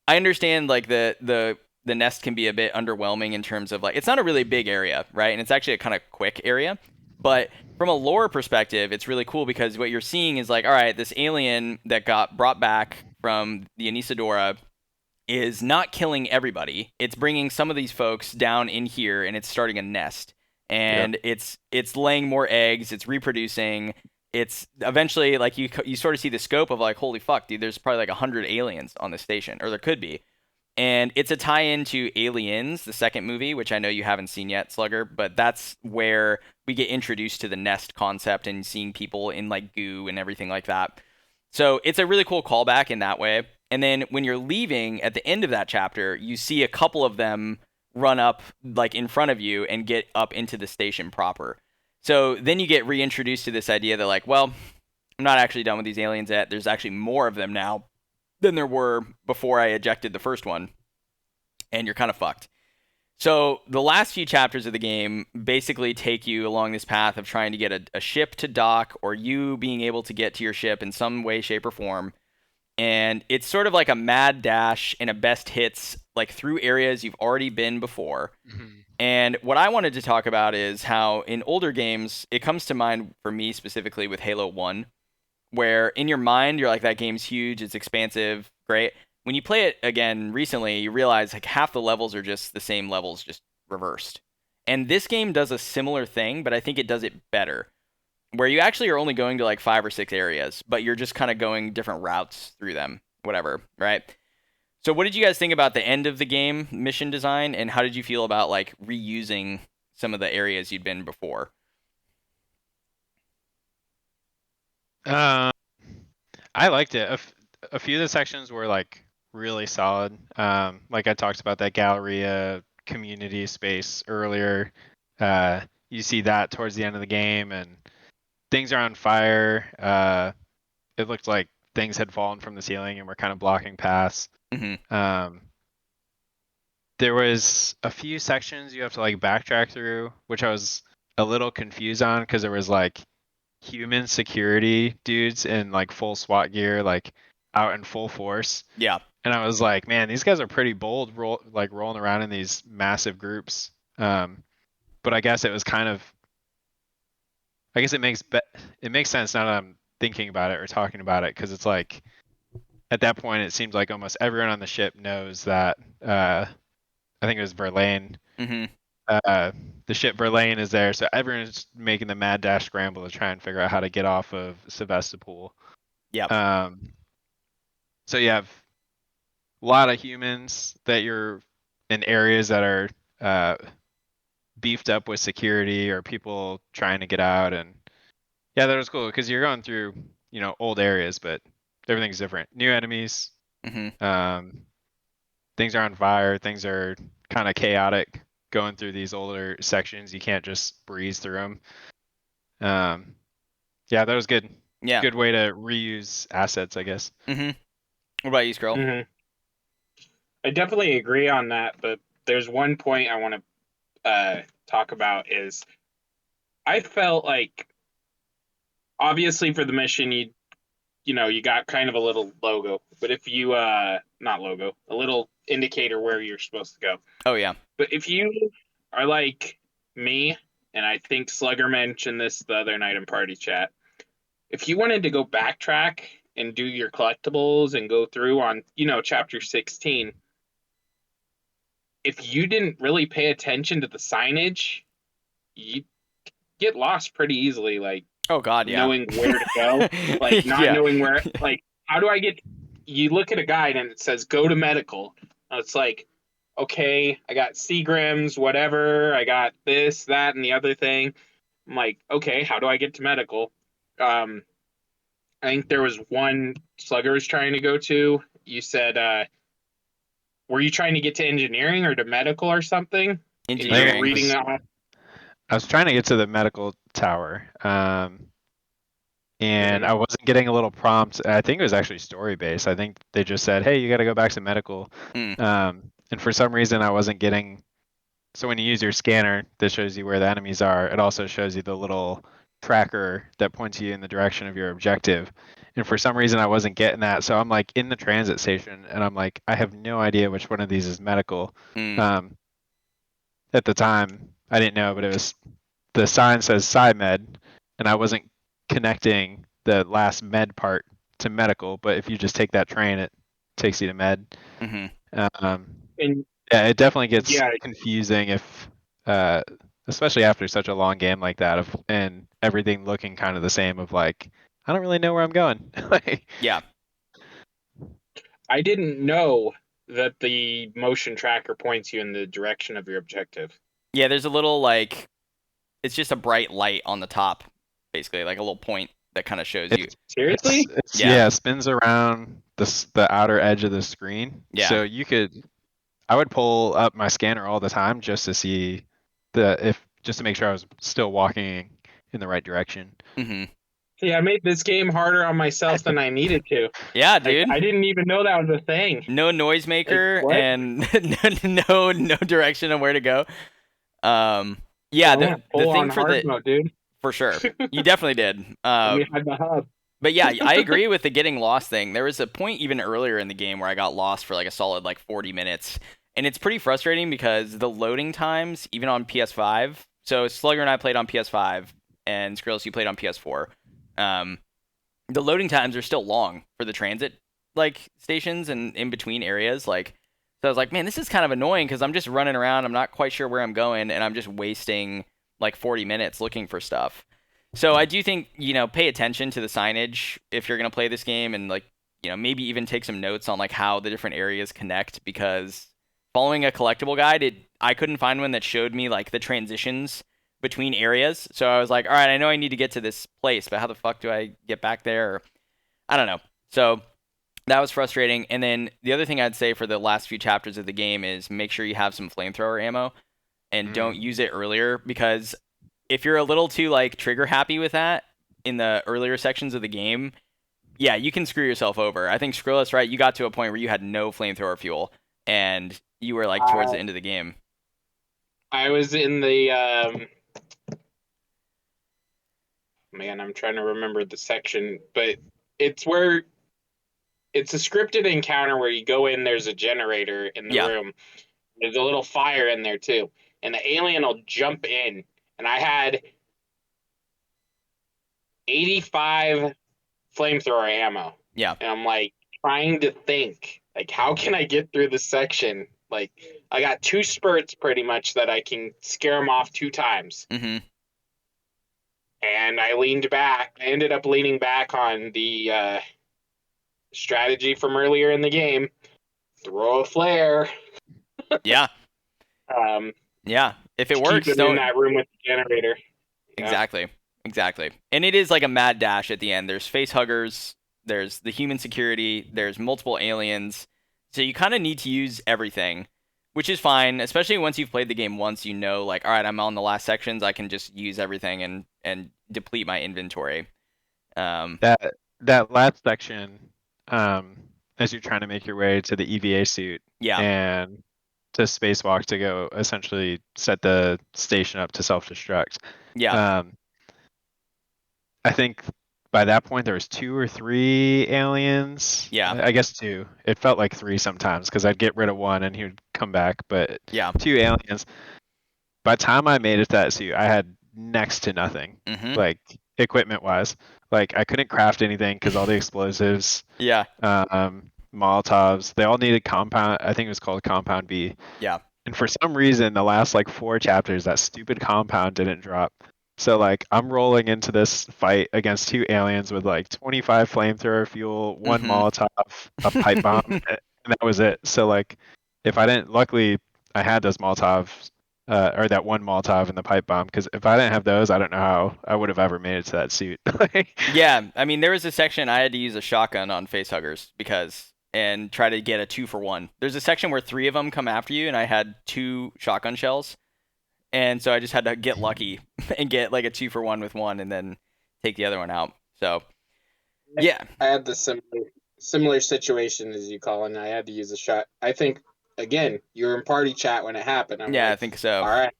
I understand, like, the nest can be a bit underwhelming in terms of, like, it's not a really big area, right? And it's actually a kind of quick area. But from a lore perspective, it's really cool, because what you're seeing is, like, all right, this alien that got brought back from the Anisadora is not killing everybody. It's bringing some of these folks down in here, and it's starting a nest. And it's laying more eggs, it's reproducing, it's eventually like you sort of see the scope of like, holy fuck, dude, there's probably like 100 aliens on the station, or there could be. And it's a tie-in to Aliens, the second movie, which I know you haven't seen yet, Slugger, but that's where we get introduced to the nest concept and seeing people in like goo and everything like that. So it's a really cool callback in that way. And then when you're leaving at the end of that chapter, you see a couple of them run up like in front of you and get up into the station proper. So then you get reintroduced to this idea that like, well, I'm not actually done with these aliens yet. There's actually more of them now than there were before I ejected the first one, and you're kind of fucked. So the last few chapters of the game basically take you along this path of trying to get a ship to dock, or you being able to get to your ship in some way, shape, or form. And it's sort of like a mad dash and a best hits, like through areas you've already been before. Mhm. And what I wanted to talk about is how in older games, it comes to mind for me specifically with Halo 1, where in your mind you're like, that game's huge, it's expansive, great. When you play it again recently, you realize like half the levels are just the same levels, just reversed. And this game does a similar thing, but I think it does it better, where you actually are only going to like 5 or 6 areas, but you're just kind of going different routes through them, whatever, right? So what did you guys think about the end of the game mission design, and how did you feel about like reusing some of the areas you'd been before? Um, I liked it. A few of the sections were like really solid. Like I talked about that Galleria community space earlier. You see that towards the end of the game, and things are on fire. It looked like things had fallen from the ceiling and were kind of blocking paths. Hmm. Um, there was a few sections you have to like backtrack through, which I was a little confused on because there was like human security dudes in like full SWAT gear, like out in full force. Yeah. And I was like, man, these guys are pretty bold, like rolling around in these massive groups. But I guess it was kind of, I guess it makes sense now that I'm thinking about it or talking about it, because it's like at that point it seems like almost everyone on the ship knows that I think it was Verlaine. Hmm. Uh, the ship Verlaine is there, so everyone's making the mad dash scramble to try and figure out how to get off of Sevastopol. Yep. Um, so you have a lot of humans that you're in areas that are uh, beefed up with security or people trying to get out, and yeah, that was cool because you're going through old areas, but everything's different. New enemies, Hmm. um, things are on fire, things are kind of chaotic going through these older sections. You can't just breeze through them. Yeah, that was good. Yeah. Good way to reuse assets, I guess. Hmm. What about you, Skrill? Hmm. I definitely agree on that, but there's one point I want to talk about is I felt like obviously for the mission you got kind of a little logo, but if you not logo, a little indicator where you're supposed to go. Oh yeah. But if you are like me, and I think Slugger mentioned this the other night in party chat, if you wanted to go backtrack and do your collectibles and go through on chapter 16, if you didn't really pay attention to the signage, you get lost pretty easily, like Oh God, yeah. knowing where to go, like not Yeah. knowing where, like how do I get, you look at a guide and it says go to medical. It's like, okay, I got Seagrams, whatever, I got this, that, and the other thing. I'm like, okay, how do I get to medical? um I think there was one Slugger was trying to go to. You said were you trying to get to engineering or to medical or something? And you were I Engineering. reading off. I was trying to get to the medical tower, and Mhm. I wasn't getting a little prompt. I think it was actually story based. I think they just said, "Hey, you got to go back to medical," Mm. and for some reason I wasn't getting. So when you use your scanner, that shows you where the enemies are. It also shows you the little tracker that points you in the direction of your objective. And for some reason, I wasn't getting that. So I'm like in the transit station, and I'm like, I have no idea which one of these is medical. Mm. Um, at the time, I didn't know, but it was the sign says SciMed, and I wasn't connecting the last med part to medical. But if you just take that train, it takes you to med. Hmm. Um, And yeah, it definitely gets yeah, confusing if, uh, especially after such a long game like that. And everything looking kind of the same of like, I don't really know where I'm going. Like, Yeah. I didn't know that the motion tracker points you in the direction of your objective. Yeah, there's a little like it's just a bright light on the top, basically, like a little point that kind of shows you. Seriously? Yeah. it spins around the outer edge of the screen. Yeah. So I would pull up my scanner all the time just to see just to make sure I was still walking in the right direction. Hmm. See, I made this game harder on myself than I needed to. Yeah, Like, dude. I didn't even know that was a thing. No noisemaker what? and no direction on where to go. Yeah, the full thing on for hard mode, dude. for sure, you definitely did. We had the hub. But yeah, I agree with the getting lost thing. There was a point even earlier in the game where I got lost for like a solid like 40 minutes. And it's pretty frustrating because the loading times, even on PS5, so Slugger and I played on PS5, and Skrilus, you played on PS4. The loading times are still long for the transit like stations and in between areas. Like, so I was like, man, this is kind of annoying because I'm just running around. I'm not quite sure where I'm going, and I'm just wasting like 40 minutes looking for stuff. So I do think, pay attention to the signage if you're going to play this game, and like, maybe even take some notes on like how the different areas connect, because following a collectible guide, I couldn't find one that showed me like the transitions between areas. So I was like, all right, I know I need to get to this place, but how the fuck do I get back there? Or, I don't know. So that was frustrating. And then the other thing I'd say for the last few chapters of the game is make sure you have some flamethrower ammo and don't use it earlier, because if you're a little too like trigger happy with that in the earlier sections of the game, yeah, you can screw yourself over. I think Skrilus, right? You got to a point where you had no flamethrower fuel and you were like towards the end of the game. I was in the man, I'm trying to remember the section, but it's where it's a scripted encounter where you go in, there's a generator in the room. There's a little fire in there too. And the alien will jump in. And I had 85 flamethrower ammo. Yeah. And I'm like trying to think, like, how can I get through this section? Like, I got 2 spurts pretty much that I can scare them off 2 times. Mm-hmm. And I leaned back. I ended up leaning back on the strategy from earlier in the game. Throw a flare. Yeah. Yeah. If it works, keep it in that room with the generator. Exactly. Exactly. And it is like a mad dash at the end. There's face huggers, there's the human security, there's multiple aliens. So you kind of need to use everything, which is fine, especially once you've played the game once. Like, all right, I'm on the last sections, I can just use everything and deplete my inventory. That last section, as you're trying to make your way to the EVA suit, and to spacewalk to go essentially set the station up to self-destruct. I think by that point there was 2 or 3 aliens. I guess 2. It felt like 3 sometimes because I'd get rid of one and he would come back, but 2 aliens. By the time I made it to that suit, I had next to nothing, like equipment-wise. Like I couldn't craft anything because all the explosives, Molotovs, they all needed compound. I think it was called Compound B. Yeah. And for some reason, the last like 4 chapters, that stupid compound didn't drop. So like I'm rolling into this fight against 2 aliens with like 25 flamethrower fuel, 1 Molotov, a pipe bomb, and that was it. So like if I didn't, luckily I had those Molotovs, or that 1 Molotov and the pipe bomb, because if I didn't have those, I don't know how I would have ever made it to that suit. Yeah, I mean there was a section I had to use a shotgun on facehuggers and try to get a 2-for-1. There's a section where 3 of them come after you, and I had 2 shotgun shells. And so I just had to get lucky and get like a 2-for-1 with one and then take the other one out. So, yeah. I had the similar situation as you, Colin. I had to use a shot. I think, again, you were in party chat when it happened. I think so. All right.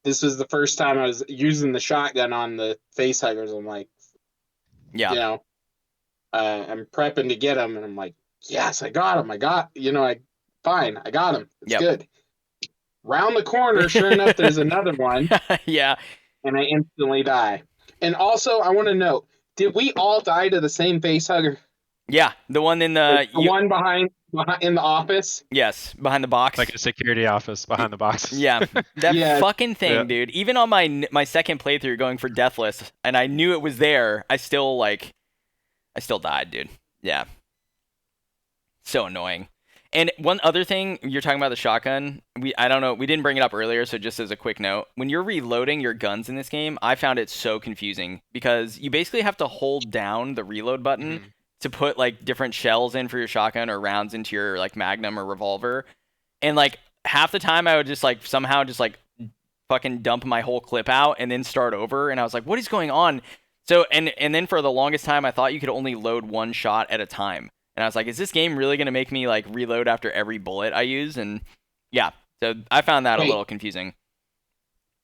This was the first time I was using the shotgun on the face huggers. I'm like, I'm prepping to get them. And I'm like, yes, I got him. I got him. It's good. Round the corner, sure enough, there's another one. And I instantly die. And also, I want to know, did we all die to the same face hugger? Yeah, the one in the... one behind In the office. Yes, behind the box. Like a security office behind the boxes. Yeah, that Yeah. fucking thing, Yeah. dude. Even on my second playthrough going for Deathless, and I knew it was there, I still died, dude. Yeah. So annoying. And one other thing, you're talking about the shotgun. I don't know, we didn't bring it up earlier, so just as a quick note, when you're reloading your guns in this game, I found it so confusing because you basically have to hold down the reload button Mhm. to put like different shells in for your shotgun or rounds into your like Magnum or revolver. And like half the time I would just like somehow just like fucking dump my whole clip out and then start over, and I was like, what is going on? So and then for the longest time I thought you could only load one shot at a time. And I was like, is this game really going to make me like reload after every bullet I use? And yeah, so I found that a little confusing.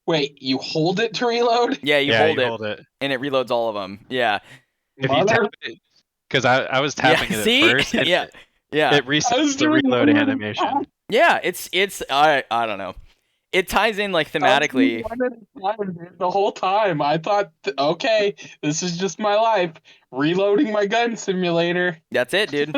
Wait, you hold it to reload? Yeah, you Yeah, hold you it hold it. and it reloads all of them. Yeah. If you tap it, because I was tapping Yeah, it see? at first, and Yeah. Yeah. it resets the reload animation. Yeah, it's I don't know. It ties in like thematically. The whole time I thought, okay, this is just my life. Reloading my gun simulator. That's it, dude.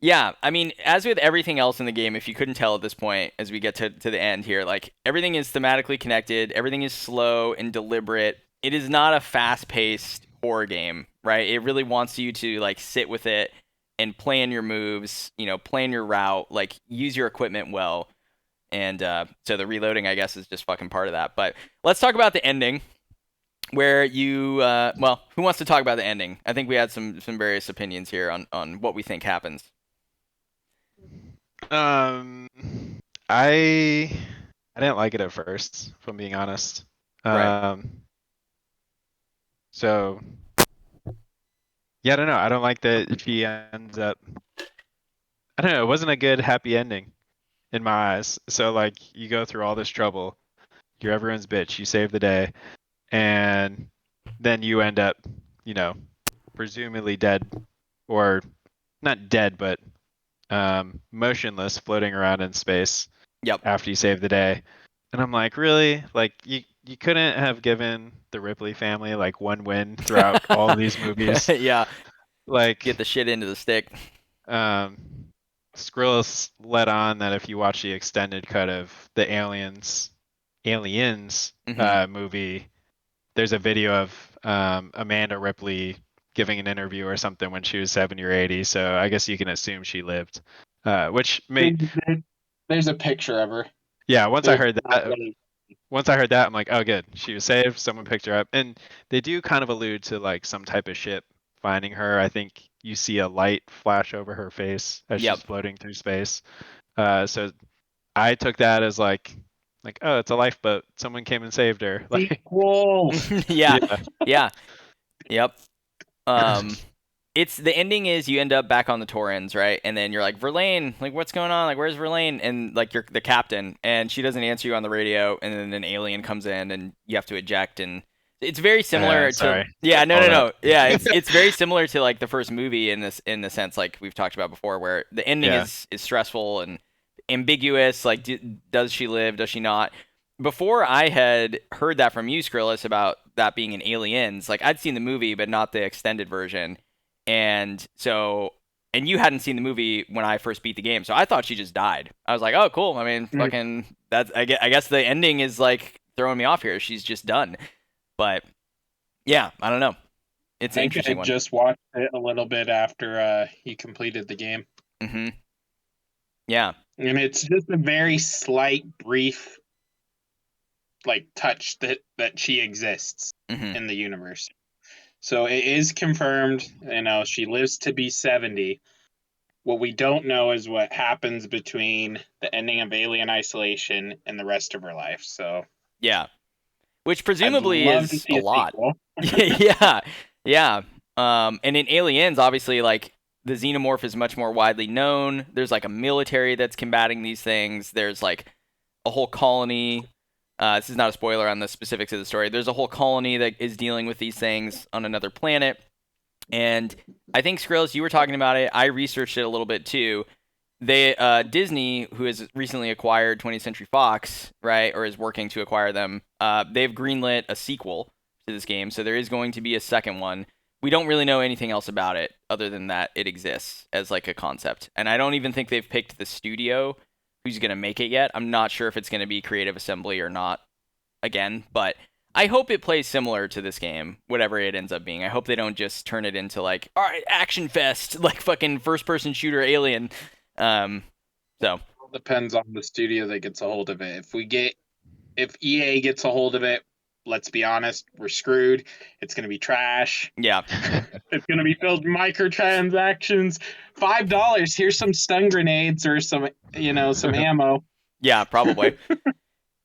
Yeah, I mean, as with everything else in the game, if you couldn't tell at this point, as we get to the end here, like everything is thematically connected, everything is slow and deliberate. It is not a fast-paced horror game, right? It really wants you to like sit with it and plan your moves, plan your route, like use your equipment well. And so the reloading, I guess, is just fucking part of that. But let's talk about the ending, where you, well, who wants to talk about the ending? I think we had some various opinions here on what we think happens. Um, I didn't like it at first, if I'm being honest. Right. So yeah, I don't know. I don't like that she ends up. I don't know. It wasn't a good happy ending in my eyes. So like, you go through all this trouble, you're everyone's bitch, you save the day, and then you end up, you know, presumably dead, or not dead, but motionless, floating around in space. Yep. After you save the day. And I'm like, really? Like you couldn't have given the Ripley family like one win throughout all of these movies. Yeah. Like Get the shit into the stick. Skrilus let on that if you watch the extended cut of the Aliens movie, there's a video of Amanda Ripley giving an interview or something when she was 70 or 80. So I guess you can assume she lived. Which made There's a picture of her. Yeah, once I heard that, I'm like, oh, good. She was saved. Someone picked her up. And they do kind of allude to like some type of ship finding her. I think you see a light flash over her face as Yep. she's floating through space. So I took that as like, oh, it's a lifeboat. Someone came and saved her. Like, Sequel. Yeah. Yep. It's the ending is you end up back on the Torrens, right? And then you're like, Verlaine, like what's going on? Like where's Verlaine? And like you're the captain, and she doesn't answer you on the radio, and then an alien comes in, and you have to eject, and it's very similar to sorry. Yeah, All no. Yeah, it's very similar to like the first movie in the sense like we've talked about before, where the ending is stressful and ambiguous. Like, does she live? Does she not? Before I had heard that from you, Skrillis, about that being in Aliens, like I'd seen the movie but not the extended version. And you hadn't seen the movie when I first beat the game, so I thought she just died. I was like, oh, cool. I mean, fucking, that's, I guess the ending is like throwing me off here. She's just done. But yeah, I don't know. It's an interesting I one. just watched it a little bit after he completed the game. Mm-hmm. Yeah. And it's just a very slight, brief, like touch that she exists in the universe. So it is confirmed, she lives to be 70. What we don't know is what happens between the ending of Alien Isolation and the rest of her life. So yeah, which presumably is a lot. Yeah. And in Aliens, obviously, like the Xenomorph is much more widely known. There's like a military that's combating these things. There's like a whole colony. This is not a spoiler on the specifics of the story. There's a whole colony that is dealing with these things on another planet. And I think, Skrills, you were talking about it. I researched it a little bit too. Disney, who has recently acquired 20th Century Fox, right, or is working to acquire them, they've greenlit a sequel to this game. So there is going to be a second one. we don't really know anything else about it other than that it exists as like a concept. And I don't even think they've picked the studio who's going to make it yet. I'm not sure if it's going to be Creative Assembly or not again, but I hope it plays similar to this game, whatever it ends up being. I hope they don't just turn it into like, all right, action fest, like fucking first person shooter Alien. So Depends on the studio that gets a hold of it. If EA gets a hold of it, let's be honest, we're screwed. It's going to be trash. yeah, It's going to be filled with microtransactions. $5. Here's some stun grenades or some ammo. yeah, probably.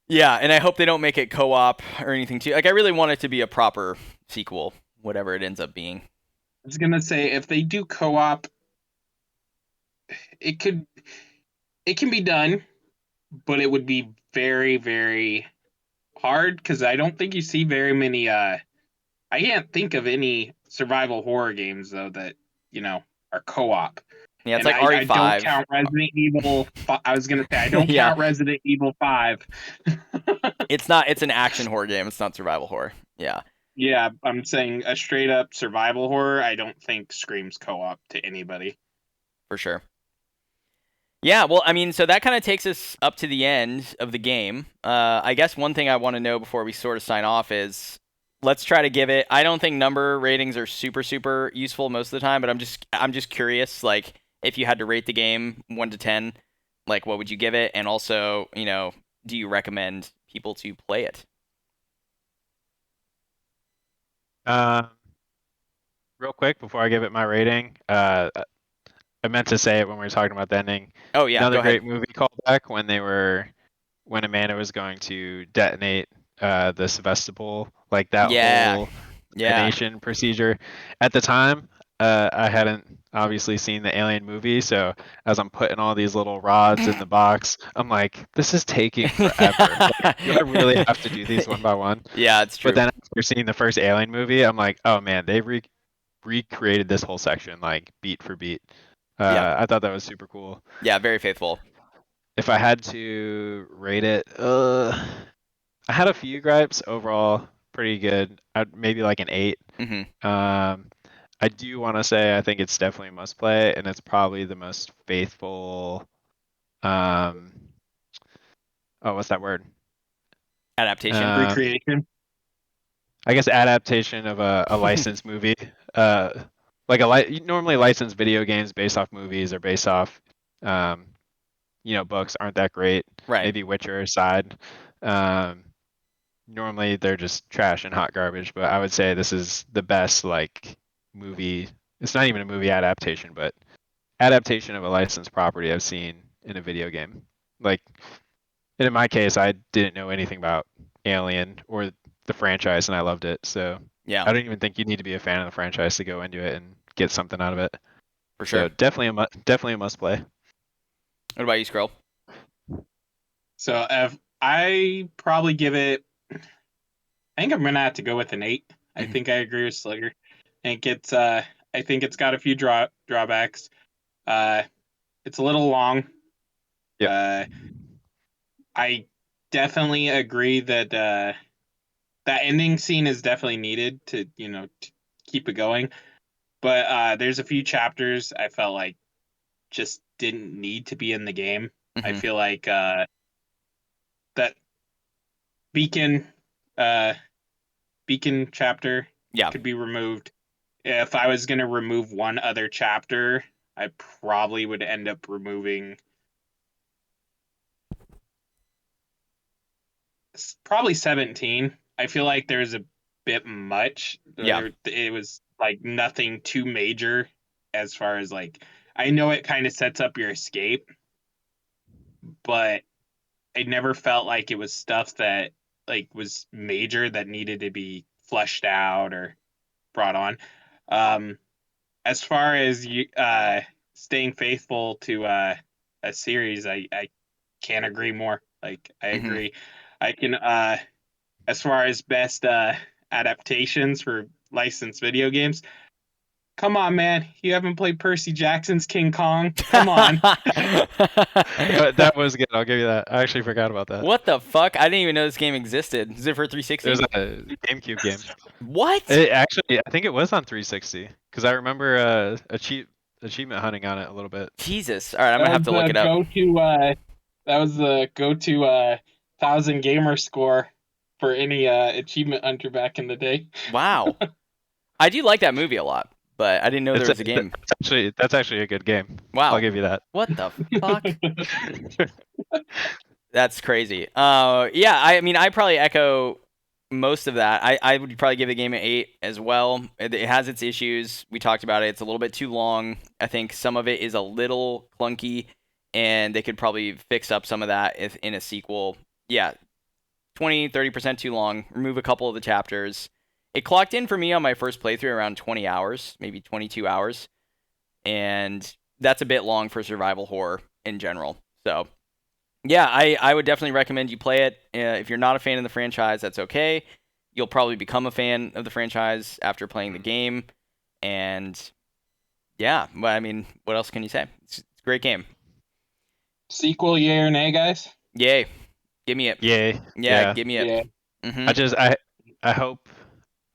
Yeah, and I hope they don't make it co-op or anything too. Like I really want it to be a proper sequel, whatever it ends up being. I was going to say, if they do co-op, it can be done, but it would be very, very hard because I don't think you see very many. I can't think of any survival horror games though that are co-op. Yeah, it's And like I don't RE5. count Resident Evil. I was gonna say I don't Yeah. count Resident Evil 5. It's not. It's an action horror game. It's not survival horror. Yeah, Yeah, I'm saying a straight up survival horror. I don't think screams co-op to anybody. for sure. Yeah, well, I mean, so that kind of takes us up to the end of the game. I guess one thing I want to know before we sort of sign off is let's try to give it. I don't think number ratings are super useful most of the time, but I'm just curious, like if you had to rate the game 1 to 10, like what would you give it? And also, do you recommend people to play it? Real quick before I give it my rating, I meant to say it when we were talking about the ending. Oh yeah, Another go ahead. great movie callback when Amanda was going to detonate the Sevastopol, like that Yeah, whole yeah. detonation procedure. At the time, I hadn't obviously seen the Alien movie, so as I'm putting all these little rods in the box, I'm like, this is taking forever. Like, do I really have to do these one by one? Yeah, it's true. But then after seeing the first Alien movie, I'm like, oh man, they recreated this whole section like beat for beat. Yeah. I thought that was super cool. Yeah, very faithful. If I had to rate it, I had a few gripes. Overall, pretty good. Maybe like an 8. Hmm. I do want to say I think it's definitely a must play, and it's probably the most faithful. Oh, what's that word? Adaptation. Recreation. I guess adaptation of a licensed movie. Like normally licensed video games based off movies or based off, books aren't that great. Right. Maybe Witcher aside. Um, Normally they're just trash and hot garbage, but I would say this is the best like movie. It's not even a movie adaptation, but adaptation of a licensed property I've seen in a video game. Like, and in my case, I didn't know anything about Alien or the franchise, and I loved it. So Yeah, I don't even think you need to be a fan of the franchise to go into it and get something out of it. for So sure. definitely a must play. What about you, Skrull? So if I probably give it, I think I'm gonna have to go with an 8. I think I agree with Slugger. I think it's got a few drawbacks. It's a little long. Yep. I definitely agree that that ending scene is definitely needed to keep it going. But there's a few chapters I felt like just didn't need to be in the game. I Hmm. feel like that beacon uh, beacon chapter Yeah. could be removed. If I was gonna remove one other chapter, I probably would end up removing probably 17. I feel like there's a bit much. Yeah. It was like nothing too major as far as like I know it kind of sets up your escape, but I never felt like it was stuff that like was major that needed to be fleshed out or brought on. Um, as far as you staying faithful to a series, I can't agree more. Like I Hmm. agree. I can as far as best adaptations for licensed video games, Come on, man. You haven't played Percy Jackson's King Kong? Come on. That was good. I'll give you that. I actually forgot about that. What the fuck? I didn't even know this game existed. Is it for 360? It was a GameCube game. What? Actually, I think it was on 360 because I remember achievement hunting on it a little bit. Jesus. All right, I'm gonna have to look it up. That was the go-to 1,000 gamer score for any achievement hunter back in the day. Wow. I do like that movie a lot, but I didn't know there was a game. That's actually a good game. Wow. I'll give you that. What the fuck? That's crazy. Yeah, I mean, I probably echo most of that. I would probably give the game an 8 as well. It has its issues. We talked about it. It's a little bit too long. I think some of it is a little clunky, and they could probably fix up some of that if in a sequel. Yeah, 20-30% too long. Remove a couple of the chapters. It clocked in for me on my first playthrough around 20 hours, maybe 22 hours. And that's a bit long for survival horror in general. So, yeah, I would definitely recommend you play it. If you're not a fan of the franchise, that's okay. You'll probably become a fan of the franchise after playing the game. And, yeah, I mean, what else can you say? It's a great game. Sequel, yay or nay, guys? Yay. Give me it. Yay. Yeah, give me it. Yeah. Mm-hmm. I hope,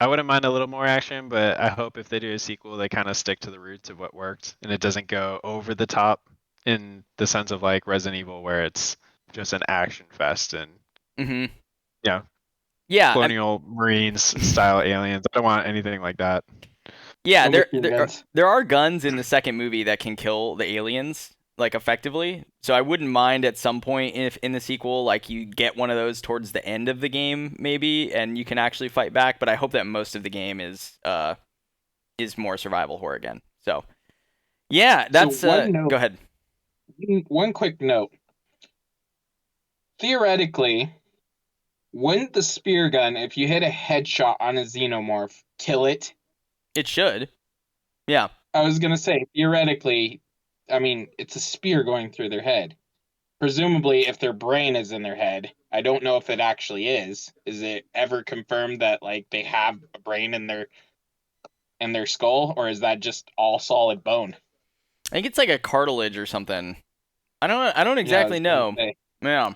I wouldn't mind a little more action, but I hope if they do a sequel, they kind of stick to the roots of what worked and it doesn't go over the top in the sense of like Resident Evil where it's just an action fest and Yeah, colonial marines style aliens. I don't want anything like that. Yeah, there are guns in the second movie that can kill the aliens like effectively. So I wouldn't mind at some point if in the sequel like you get one of those towards the end of the game maybe and you can actually fight back, but I hope that most of the game is more survival horror again. So yeah, that's go ahead. One quick note. Theoretically, wouldn't the spear gun, if you hit a headshot on a xenomorph, kill it? It should. Yeah. I was going to say, theoretically, I mean, it's a spear going through their head. Presumably, if their brain is in their head, I don't know if it actually is. Is it ever confirmed that like they have a brain in their skull, or is that just all solid bone? I think it's like a cartilage or something. I don't exactly know. Yeah.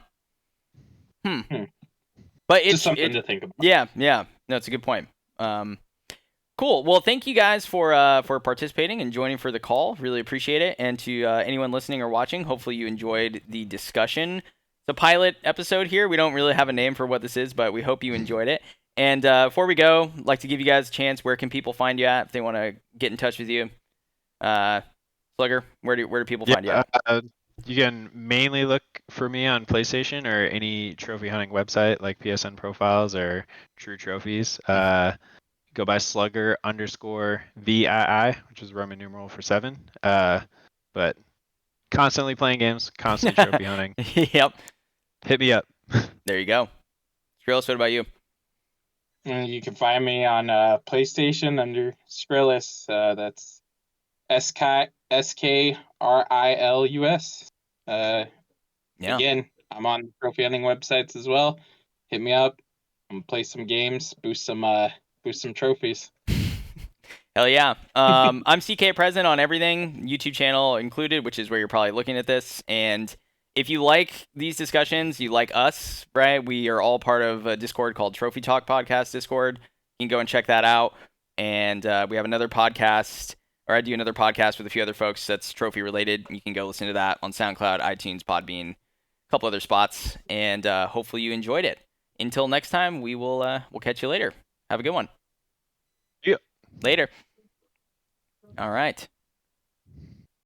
But it's just something to think about. Yeah. No, it's a good point. Cool. Well, thank you guys for participating and joining for the call. Really appreciate it. And to anyone listening or watching, hopefully you enjoyed the discussion. It's a pilot episode here. We don't really have a name for what this is, but we hope you enjoyed it. And before we go, I'd like to give you guys a chance. Where can people find you at if they want to get in touch with you? Slugger, where do people find you at? You can mainly look for me on PlayStation or any trophy hunting website like PSN Profiles or True Trophies. Go by Slugger_VII, which is Roman numeral for 7. But constantly playing games, constantly trophy hunting. Yep. Hit me up. There you go. Skrilus, what about you? You can find me on PlayStation under Skrilus. That's SKRILUS. Yeah. Again, I'm on trophy hunting websites as well. Hit me up. I'm gonna play some games, boost some trophies. Hell yeah. I'm CK present on everything, YouTube channel included, which is where you're probably looking at this. And if you like these discussions, you like us, right? We are all part of a Discord called Trophy Talk Podcast Discord. You can go and check that out. And we have another podcast, or I do another podcast with a few other folks that's trophy related. You can go listen to that on SoundCloud, iTunes, Podbean, a couple other spots. And hopefully you enjoyed it. Until next time, we'll catch you later. Have a good one. Yeah. Later. All right.